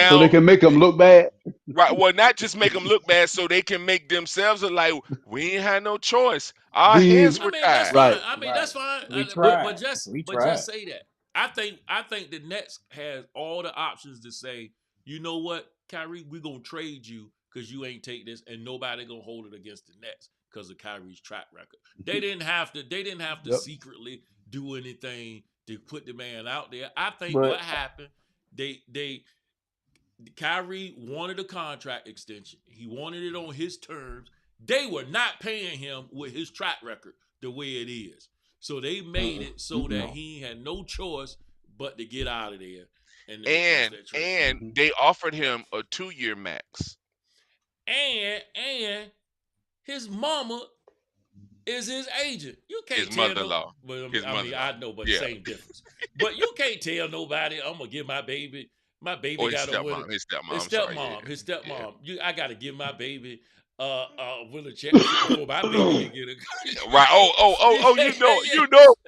So they now, can make him look bad. right? Well, not just make them look bad, so they can make themselves look like we ain't had no choice. Our We hands I were mean, that's tied. fine. right. I mean, Right. that's fine. We But tried. We but just tried. say that. I think the Nets has all the options to say, you know what, Kyrie, we're gonna trade you because you ain't take this, and nobody gonna hold it against the Nets because of Kyrie's track record. They didn't have to. They didn't have to Yep. secretly do anything to put the man out there. I think what But happened, they Kyrie wanted a contract extension. He wanted it on his terms. They were not paying him with his track record the way it is. So they made mm-mm, it so that no. he had no choice but to get out of there and to request And that trade. and they offered him a 2-year max. And his mama is his agent. You His can't tell no. mother-in-law. Well, His mother-in-law. I know, but Yeah. same difference. But you can't tell nobody I'm gonna give my baby. My baby Or his got to win it. stepmom. His stepmom. His I'm sorry. Yeah. stepmom, his Yeah. stepmom. I got to give my baby win a championship before my baby can get a. Right. Oh. yeah, yeah. You know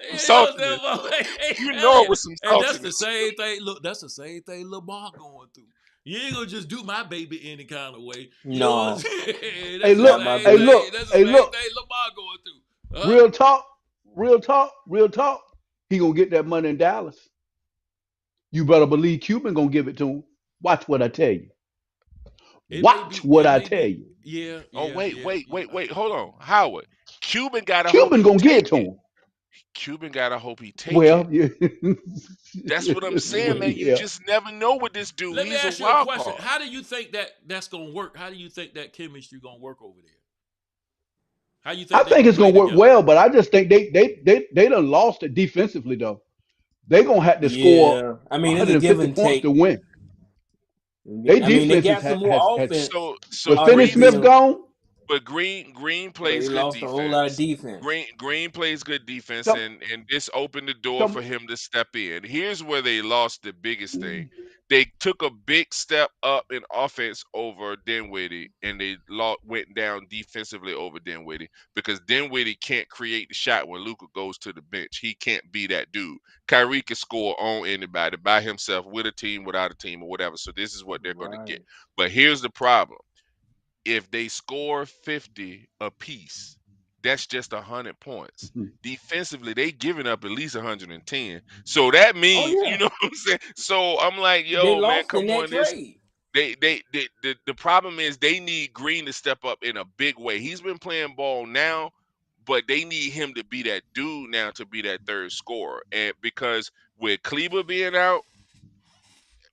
some You know saltiness. what I'm saying? You Hell know it yeah. was some And that's the saltiness. same thing. Look, that's the same thing Lamar going through. You ain't gonna just do my baby any kind of way. You know what I'm No. saying? Hey That's the Not look, my same hey baby. thing. look, That's the hey same look. thing Lamar going through. Huh? Real talk, real talk, real talk. He gonna get that money in Dallas. You better believe Cuban gonna give it to him. Watch what I tell you. It may Watch be. what It I may tell be. you. Yeah. Oh, Yeah. wait, Yeah. wait, Yeah. wait, wait. Hold on. Howard. Cuban gotta hope Cuban he gonna get take it to it. him. Cuban gotta hope he take it. Well, yeah. That's what I'm saying, man. You Yeah. just never know with this dude. Let me He's a ask you a wild question. card. How do you think that's gonna work? How do you think that chemistry gonna work over there? How you I think they think gonna it's play gonna work together? well, but I just think they done lost it defensively though. They gonna have to score Yeah. I mean, it's a give 150 and points to take. win. Their I mean, they defense got some has more offense So with on Finney their Green Smith bill, gone. but Green but plays they good lost a whole lot of defense. defense. Green plays good defense, Some and this opened the door some for him to step in. Here's where they lost the biggest thing. They took a big step up in offense over Dinwiddie, and they went down defensively over Dinwiddie because Dinwiddie can't create the shot when Luka goes to the bench. He can't be that dude. Kyrie can score on anybody by himself, with a team, without a team, or whatever. So this is what they're going to get. Right. But here's the problem: if they score 50 apiece, that's just 100 points. Defensively, they giving up at least 110. So that Oh means, you yeah, know what I'm saying? So I'm like, they yo, man, lost come in that on. This trade. the problem is they need Green to step up in a big way. He's been playing ball now, but they need him to be that dude now, to be that third scorer. And because with Kleber being out,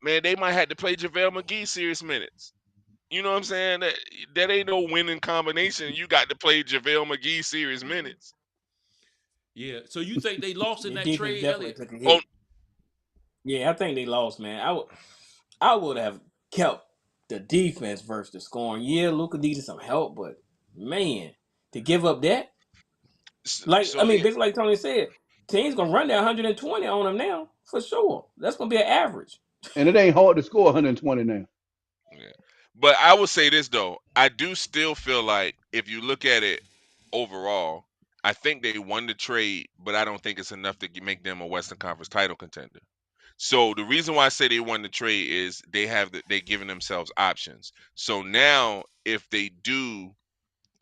man, they might have to play JaVale McGee serious minutes. You know what I'm saying? That ain't no winning combination. You got to play JaVale McGee serious minutes. Yeah. So you think they lost in The that defense trade, definitely Elliot? took a Oh, hit. Yeah, I think they lost, man. I would have kept the defense versus the scoring. Yeah, Luca needed some help, but man, to give up that, like I so mean, here, basically like Tony said, teams gonna run that 120 on them now for sure. That's gonna be an average. And it ain't hard to score 120 now. yeah. But I would say this though, I do still feel like if you look at it overall, I think they won the trade, but I don't think it's enough to make them a Western Conference title contender. So the reason why I say they won the trade is they giving themselves options. So now if they do,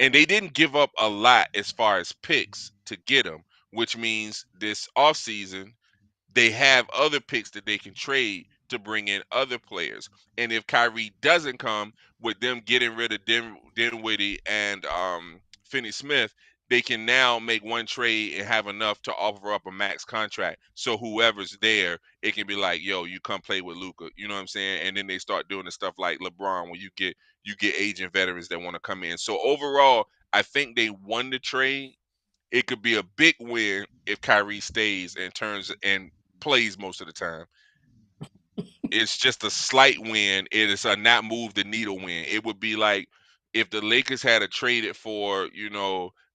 and they didn't give up a lot as far as picks to get them, which means this offseason they have other picks that they can trade to bring in other players. And if Kyrie doesn't come, with them getting rid of Dinwiddie and Finney Smith, they can now make one trade and have enough to offer up a max contract. So whoever's there, it can be like, yo, you come play with Luca. You know what I'm saying? And then they start doing the stuff like LeBron, where you get aging veterans that want to come in. So overall, I think they won the trade. It could be a big win if Kyrie stays and turns and plays most of the time. It's just a slight win. It is a not move the needle win. It would be like if the Lakers had a traded for,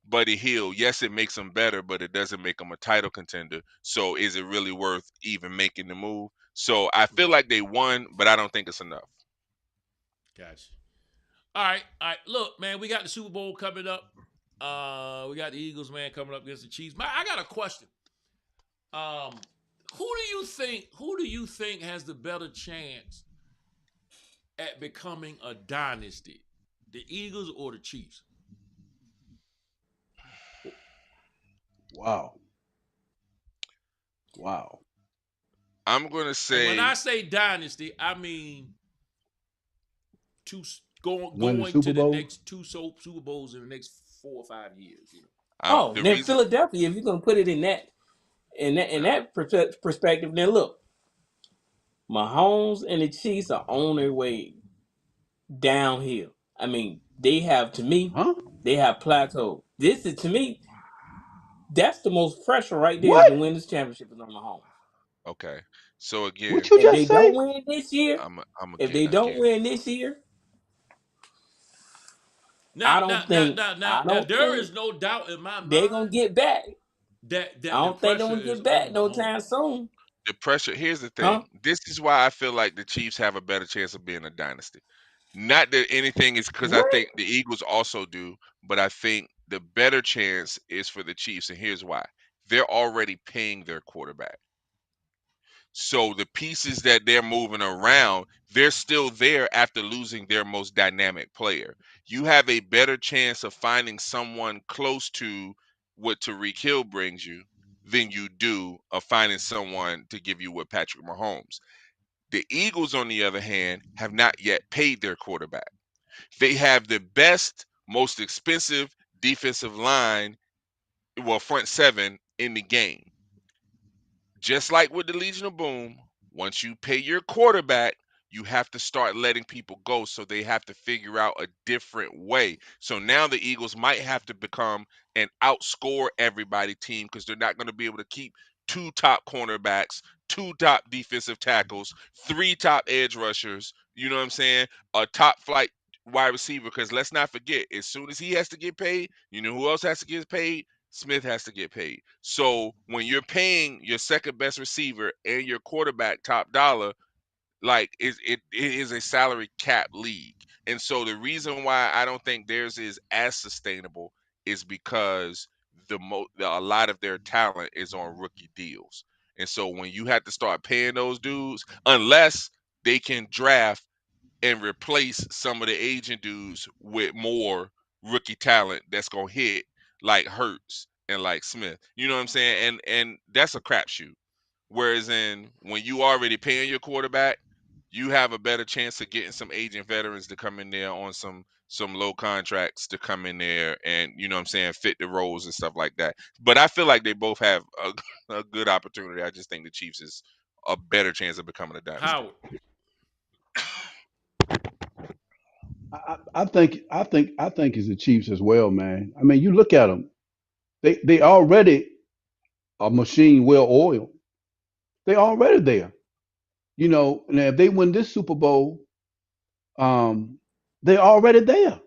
Buddy Hield. Yes, it makes them better, but it doesn't make them a title contender. So is it really worth even making the move? So I feel like they won, but I don't think it's enough. Gotcha. All right, all right. Look, man, we got the Super Bowl coming up. We got the Eagles, man, coming up against the Chiefs. I got a question. Um, who do you think has the better chance at becoming a dynasty? The Eagles or the Chiefs? Wow. Wow. I'm gonna And when I say say dynasty, I mean two Win the going to Super the Bowl. next two Super Bowls in the next 4 or 5 years. Oh, the then reason Philadelphia, if you're gonna put it in nah, that perspective, then look, Mahomes and the Chiefs are on their way downhill. I mean, they have to me, Huh? they have plateaued. This is to me, that's the most pressure right there is to What? win this championship is on Mahomes. okay. So What again, you If just they don't say? win this year, I'm if they don't again. win this year, Now, now, now, now, now, I now, don't there think is no doubt in my they're gonna mind get back. that I the don't think they're pressure gonna is get back on no Mahomes. time soon. The pressure. Here's the Huh? thing. This is why I feel like the Chiefs have a better chance of being a dynasty. Not that anything is because I What? think the Eagles also do, but I think the better chance is for the Chiefs, and here's why: they're already paying their quarterback. So the pieces that they're moving around, they're still there after losing their most dynamic player. You have a better chance of finding someone close to what Tariq Hill brings you than you do of finding someone to give you what Patrick Mahomes. The Eagles, on the other hand, have not yet paid their quarterback. They have the best, most expensive defensive line, well, front seven in the game. Just like with the Legion of Boom, once you pay your quarterback, you have to start letting people go. So they have to figure out a different way. So now the Eagles might have to become an outscore everybody team because they're not going to be able to keep two top cornerbacks, two top defensive tackles, three top edge rushers. You know what I'm saying? A top flight wide receiver. Because let's not forget, as soon as he has to get paid, you know who else has to get paid? Smith has to get paid. So when you're paying your second best receiver and your quarterback top dollar, Like it is a salary cap league. And so the reason why I don't think theirs is as sustainable is because a lot of their talent is on rookie deals. And so when you have to start paying those dudes, unless they can draft and replace some of the agent dudes with more rookie talent that's gonna hit, like Hurts and like Smith. You know what I'm saying? And that's a crapshoot. Whereas in when you already paying your quarterback, you have a better chance of getting some agent veterans to come in there on some low contracts to come in there and you know what I'm saying, fit the roles and stuff like that. But I feel like they both have a good opportunity. I just think the Chiefs is a better chance of becoming a dynasty. Howard. I think it's the Chiefs as well, man. I mean, you look at them; they already a machine well oiled. They already there. You know, and if they win this Super Bowl, um, they're already there.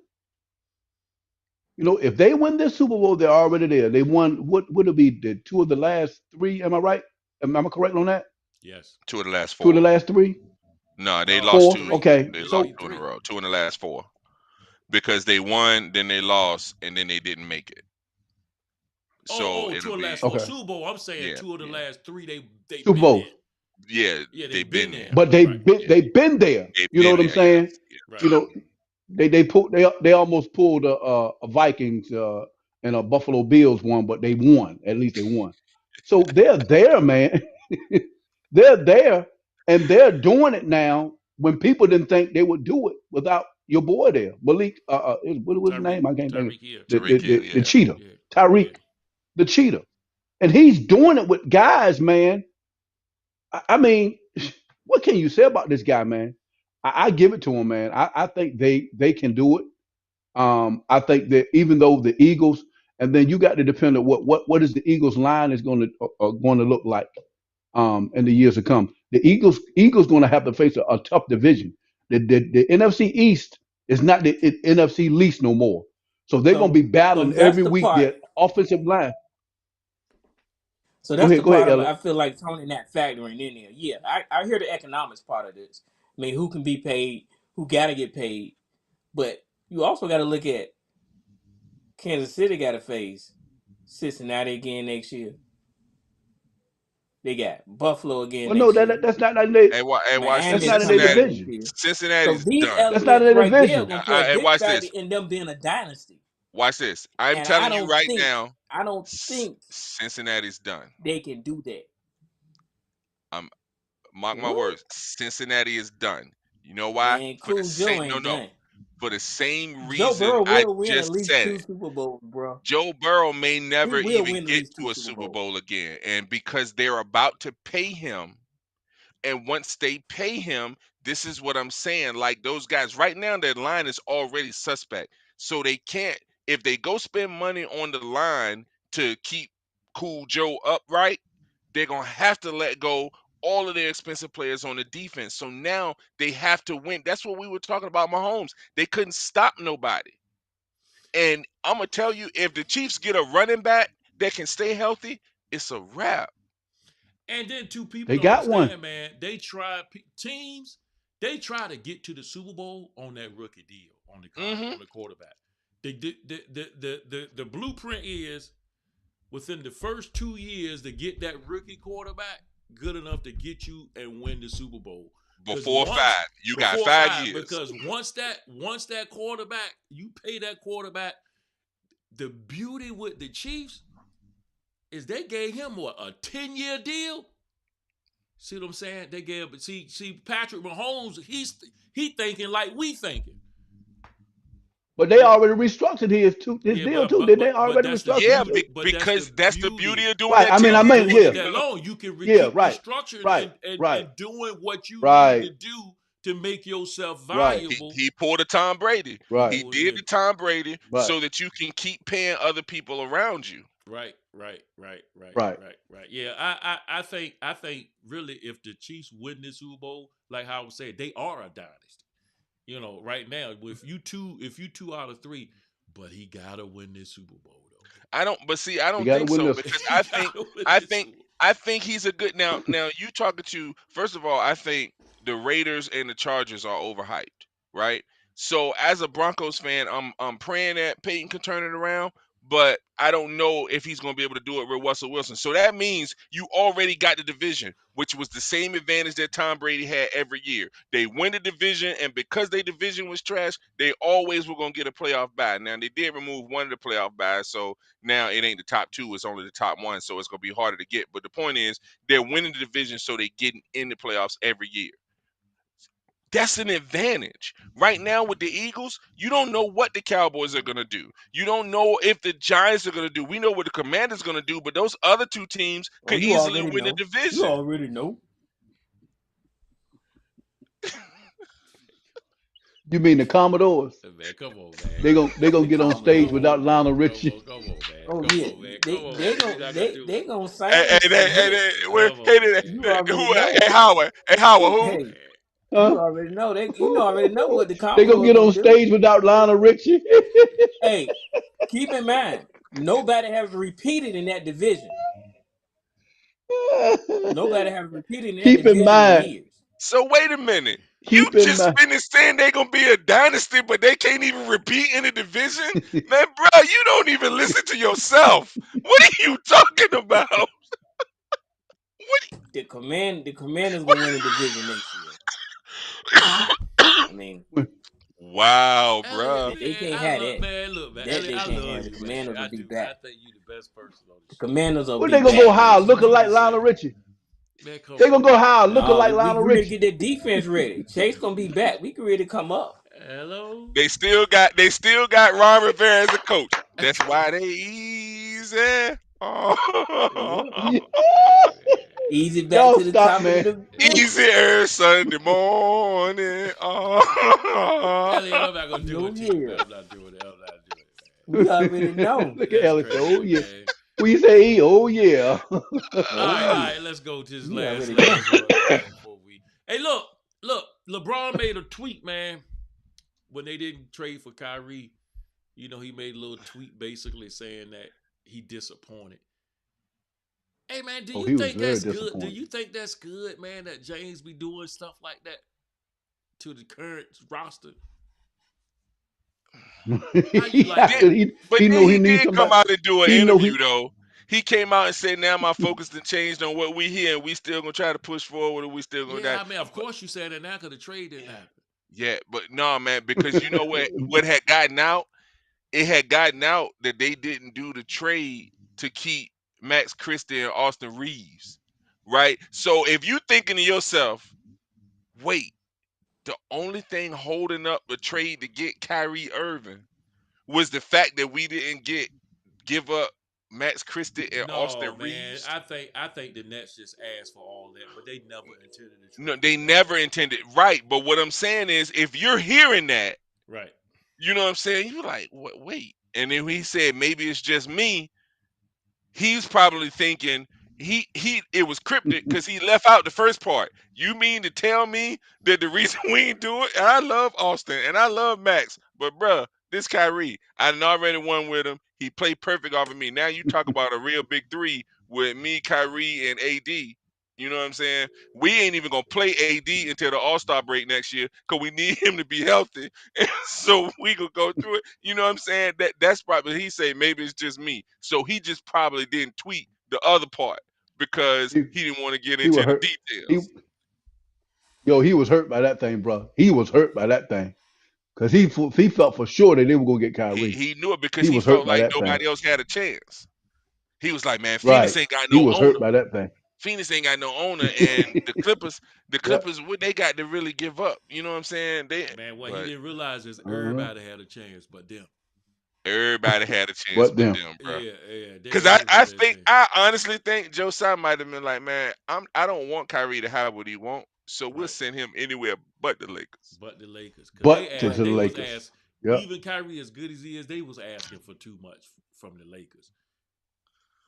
You know, if they win this Super Bowl, they're already there. They won what would it be the two of the last three? Am I right? Am I correct on that? Yes. Two of the last Two of the four. last three, No, they lost four. two. Three. Okay, They They lost so beat two in a three. row. Two in the last four. Because they won, then they lost, and then they didn't make it. So Two it'll of the last be four okay, Super Bowl. I'm saying yeah, two of the yeah. last three. They've Super been there. Bowl. Yeah, Yeah, they've they've been been there. there. But Right. Yeah, they've been there. they've You know been what I'm there. Yes. saying? Right. You know, they almost pulled a Vikings and a Buffalo Bills one, but they won. At least they won. So they're there, man. They're there, and they're doing it now. When people didn't think they would do it without your boy there, Malik. What was his Tyreek. name? I can't think of Tyreek Hill. Tariq Hill. the Yeah. cheetah, Yeah. Yeah. Tyreek, the cheetah, and he's doing it with guys, man. I mean, what can you say about this guy, man? I give it to him, man. I think they can do it. I think that even though the Eagles, and then you got to depend on what is the Eagles line is going to look like in the years to come. The Eagles going to have to face a tough division. The NFC East is not the NFC least no more. So they're going to So be battling that's every the week. part. Their offensive line. So Go that's the ahead, go ahead, part of it. Elliot. I feel like Tony not factoring in there. Yeah, I hear the economics part of this. I mean, who can be paid, who gotta get paid, but you also got to look at Kansas City got to face Cincinnati again next year. They got Buffalo again Well, no, next year. And watch that's this. Miami not in their coming Cincinnati. in next division. year. So Cincinnati's these done. That's not in elements their right there are division. gonna play a And big watch factor this. in them being a dynasty. Watch this. I'm And I telling you don't right think, now, I don't think Cincinnati's done. they can do that. Um, mark my What? words. Cincinnati is done. You know why? Man, For the Cool Joe same no ain't no. done. For the same Joe reason Burrow I will win at just least said two it. Super Bowls, bro. Joe Burrow may He never will even win at get least two to a Super Super Bowls. Bowl again. And because they're about to pay him, and once they pay him, this is what I'm saying. Like those guys right now, their line is already suspect. So they can't, if they go spend money on the line to keep Cool Joe upright, they're gonna have to let go all of their expensive players on the defense. So now they have to win. That's what we were talking about Mahomes. They couldn't stop nobody. And I'm gonna tell you, if the Chiefs get a running back that can stay healthy, it's a wrap. And then two people They don't got one. understand, man. They try teams. They try to get to the Super Bowl on that rookie deal on Mm-hmm. on the quarterback. The blueprint is within the first 2 years to get that rookie quarterback good enough to get you and win the Super Bowl. Because Before five, you got before 5, 5 years. because once that quarterback, you pay that quarterback. The beauty with the Chiefs is they gave him what, a 10-year deal. See what I'm saying? They gave, but see Patrick Mahomes. He thinking like we thinking. But they Yeah, already restructured his yeah, deal too. Did they but already that's the restructure Yeah, him beauty. too? But that's the because that's the beauty beauty of doing Right. that I mean, 10 I of year mean, doing yeah, it deal. that long. You can yeah, keep right, restructuring right, right, and doing what you need to right, do to make yourself right, valuable. He pulled a Tom Brady. He right, He pulled, did yeah. the Tom Brady right, so that you can keep paying other people around you. right. Right. Yeah, I think really if the Chiefs win this Super Bowl, like how I was saying, they are a dynasty. Right now, if you 2 out of 3, but he gotta win this Super Bowl though. I don't, but see, I He don't got to think win so this one. because He gotta win I this think, Super Bowl. I think he's a good now. Now you talking to first of all, I think the Raiders and the Chargers are overhyped, right? So as a Broncos fan, I'm praying that Peyton can turn it around, but I don't know if he's going to be able to do it with Russell Wilson. So that means you already got the division, which was the same advantage that Tom Brady had every year. They win the division, and because their division was trash, they always were going to get a playoff bye. Now they did remove one of the playoff byes, so now it ain't the top two; it's only the top one. So it's going to be harder to get. But the point is, they're winning the division, so they getting in the playoffs every year. That's an advantage. Right now with the Eagles, you don't know what the Cowboys are going to do. You don't know if the Giants are going to do. We know what the Commanders are going to do, but those other two teams Oh, could you easily already win the know. You division. already know. You mean the Commodores? Man, come on, man. They gonna The get on stage Come Commodore. without on, man. Lionel Richie. Oh Come yeah, on, man. Come they on, they man. We're gon' not gonna they do they it. gonna And, sing and, some and, hits. and, Come hey, on, man. You already know. hey Howard, who? Hey, Man. you Huh? already know. You know already know what the They gonna Commodores get on gonna do. stage without Lionel Richie. Hey, keep in mind, nobody has repeated in that division. Nobody has repeated in that Keep in division in mind. years. So wait a minute. You Keep in just mind. finished saying they're gonna be a dynasty, but they can't even repeat in the division? Man, bro, you don't even listen to yourself. What are you talking about? The Commanders gonna win the division next year. I mean, Wow, Elliot, bruh. they man, can't I have love that. man. Look, man, That Elliot, they I can't love have. The you, man. Commanders will I be do, man. I back. think you the best person on the The show, man. Commanders will What be they gonna go back Man, hire next what looking year. you like be Lionel saying, Richie? man? Come They on, gonna go hire man. looking No, like we Lionel ready to Richie. get that defense ready. Chase gonna be back. We can ready to come up. Hello. They still got Ron Rivera as a coach. That's why they easy. Yep. Oh, Easy back Y'all to the stop, top of man. the list. easier Sunday morning. Oh. Elliot, I'm not gonna do Oh it to you, man. yeah. I'm not doing it. I'm not doing it, We already know. Look man. at That's Ellis. Oh crazy, yeah. man. We say, oh yeah. All Oh right, all yeah. right. Let's go to this We last already know. last one, man. Before we, hey, look. LeBron made a tweet, man, when they didn't trade for Kyrie. You know, he made a little tweet basically saying that he disappointed. Hey, man, do Oh, you he was think very that's good? Do disappointed. you think that's good, man? That James be doing stuff like that to the current roster? How you he like have Did, to. that? but He then know he he needs did come somebody. out and do an He know interview he. though. He came out and said, "Now my focus done changed on what we here, and we still gonna try to push forward, and we still gonna Yeah, die." I mean, of But course you said that now because the trade didn't happen. yeah, but no, man, because you know what had gotten out? It had gotten out that they didn't do the trade to keep Max Christie and Austin Reeves, right? So if you thinking to yourself, wait, the only thing holding up the trade to get Kyrie Irving was the fact that we didn't give up Max Christie and Austin No, man. Reeves. I think the Nets just asked for all that, but they never intended to No, trade they for all never that. intended right. But what I'm saying is, if you're hearing that, Right. you know what I'm saying? You're like, wait. And then he said, maybe it's just me. He's probably thinking he it was cryptic because he left out the first part. You mean to tell me that the reason we ain't do it? And I love Austin and I love Max, but bruh, this Kyrie, I done already won with him. He played perfect off of me. Now you talk about a real big three with me, Kyrie, and AD. You know what I'm saying? We ain't even gonna play AD until the All Star break next year because we need him to be healthy. And so we could go through it. You know what I'm saying? That's probably he say maybe it's just me. So he just probably didn't tweet the other part because he, he didn't want to get he was into the hurt. He details. he was hurt by that thing, bro. He was hurt by that thing because he felt for sure that they were gonna get He Kyrie. he knew it because He he was hurt felt by like that thing. nobody else had a chance. He was like, man, Phoenix Right. ain't got He no was hurt owner. by that thing. Phoenix ain't got no owner, and the Yep. Clippers, what they got to really give up? You know what I'm saying? Man, what he But didn't realize is Uh-huh. everybody had a chance but them. everybody had a chance But but them. them, bro. Yeah, yeah. Because I Everybody had a think chance. I honestly think Joe Tsai might have been like, man, I don't want Kyrie to have what he want, so we'll Right. send him anywhere but the Lakers. But the Lakers. Because But to But the they was Lakers. asked, Yep. even Kyrie as good as he is, they was asking for too much from the Lakers.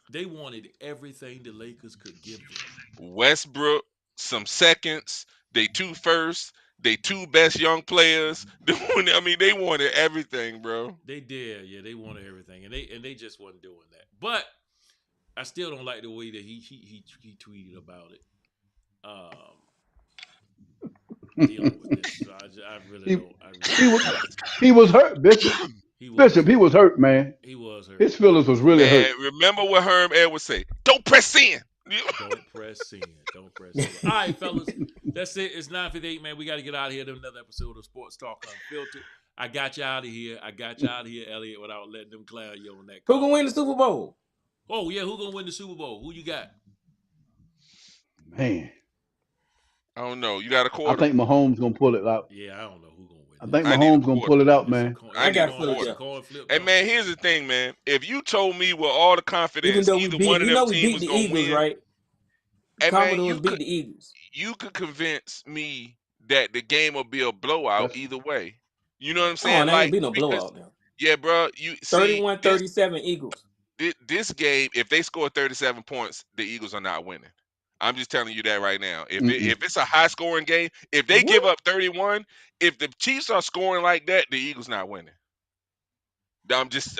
They wanted everything the Lakers could give them. Westbrook, some seconds, they two first, they two best young players. I mean, they wanted everything, bro. They did, yeah, they wanted everything. And they just wasn't doing that. But I still don't like the way that he tweeted about it. Um, dealing with this. So I really he don't. I really he don't. was he was hurt, Bishop. He was Bishop, he hurt. was hurt, man. He was hurt. His But feelings was really hurt. Man, remember what Herm Edwards say? Don't press in. don't press in. Don't press in. All right, fellas. That's it. It's 9:58, man. We got to get out of here to another episode of Sports Talk Unfiltered. I got you out of here. Elliot, without letting them clown you on that Who call. gonna win the Super Bowl? Oh, yeah. Who going to win the Super Bowl? Who you got? Man, I don't know. You got a I quarter? think Mahomes gonna pull it out. Yeah, I don't know who going to win I this. think I need a Mahomes gonna quarter. pull it out, It's a man. coin, I I need a got it's a Philadelphia. quarter. coin flip, And don't man, here's the thing, man. If you told me with all the Even confidence though either one of them we teams beat was the gonna Eagles, win, right? hey man, Commodores beat the Eagles. you could convince me that the game will be a blowout That's either way. You know what Right. I'm Oh, saying? and I ain't Like be no because blowout now. yeah, bro. You see 31-37 Eagles. this game. If they score 37 points, the Eagles are not winning. I'm just telling you that right now. mm-mm, If it's a high scoring game, if they What? give up 31, if the Chiefs are scoring like that, the Eagles not winning.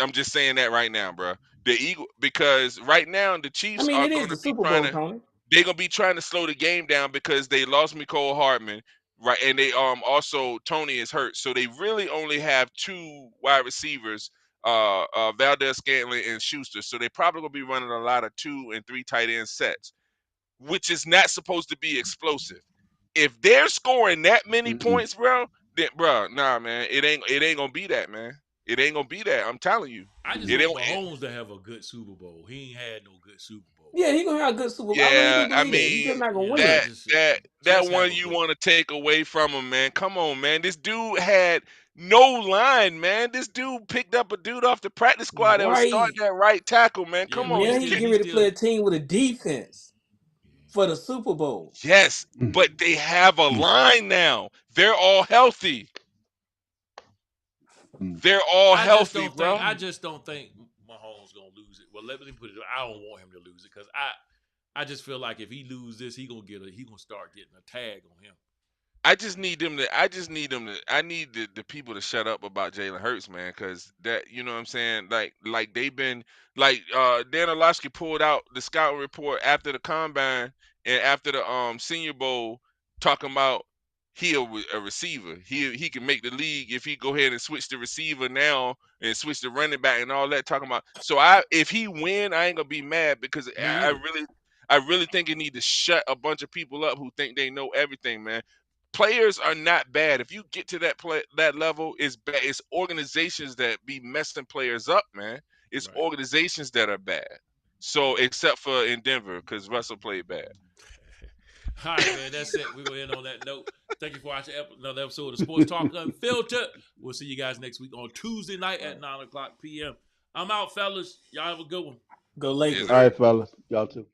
I'm just saying that right now, bro. The Eagle because right now the I Chiefs mean, are it is going the to be Super trying Bowl, to Tony. they're gonna be trying to slow the game down because they lost Nicole Hardman, right? And they also Tony is hurt, so they really only have two wide receivers, Valdez Scantling and Schuster. So they probably gonna be running a lot of 2 and 3 tight end sets, which is not supposed to be explosive. If they're scoring that many mm-mm. points, bro, then bro, nah, man, it ain't gonna be that, man. It ain't gonna be that. I'm telling you, I just it want ain't. Mahomes to have a good Super Bowl. He ain't had no good Super Bowl. Yeah, he gonna have a good Super Bowl. I really Yeah, do I believe that. He's just mean not gonna Yeah, win. that just that that just have one a you good one. want to take away from him, man. Come on, man. This dude had no line, man. This dude picked up a dude off the practice squad that was Right. starting at right tackle, man. Yeah, Come And but on, now you he can't. get he ready to still play a team with a defense for the Super Bowl. Yes, but they have a line now. They're all healthy. Mm. They're all I just healthy, don't think bro. Mahomes gonna lose it. Well, let me put it. I don't want him to lose it because I just feel like if he lose this, he gonna start getting a tag on him. I just need them to. I just need them to. I need the people to shut up about Jalen Hurts, man, because that you know what I'm saying. Like they've been Dan Orlovsky pulled out the scouting report after the combine and after the Senior Bowl, talking about a receiver. He can make the league if he go ahead and switch the receiver now and switch the running back and all that. Talking about so if he win, I ain't gonna be mad because Me I either. really. I really think it need to shut a bunch of people up who think they know everything, man. Players are not bad. If you get to that level, it's bad. It's organizations that be messing players up, man. It's Right. organizations that are bad. So Yeah. except for in Denver, because Russell played bad. All right, man. That's it. We're gonna end on that note. Thank you for watching another episode of Sports Talk Unfiltered. We'll see you guys next week on Tuesday night at 9:00 p.m. I'm out, fellas. Y'all have a good one. Go Yes, Lakers. All sir. right, fellas, y'all too.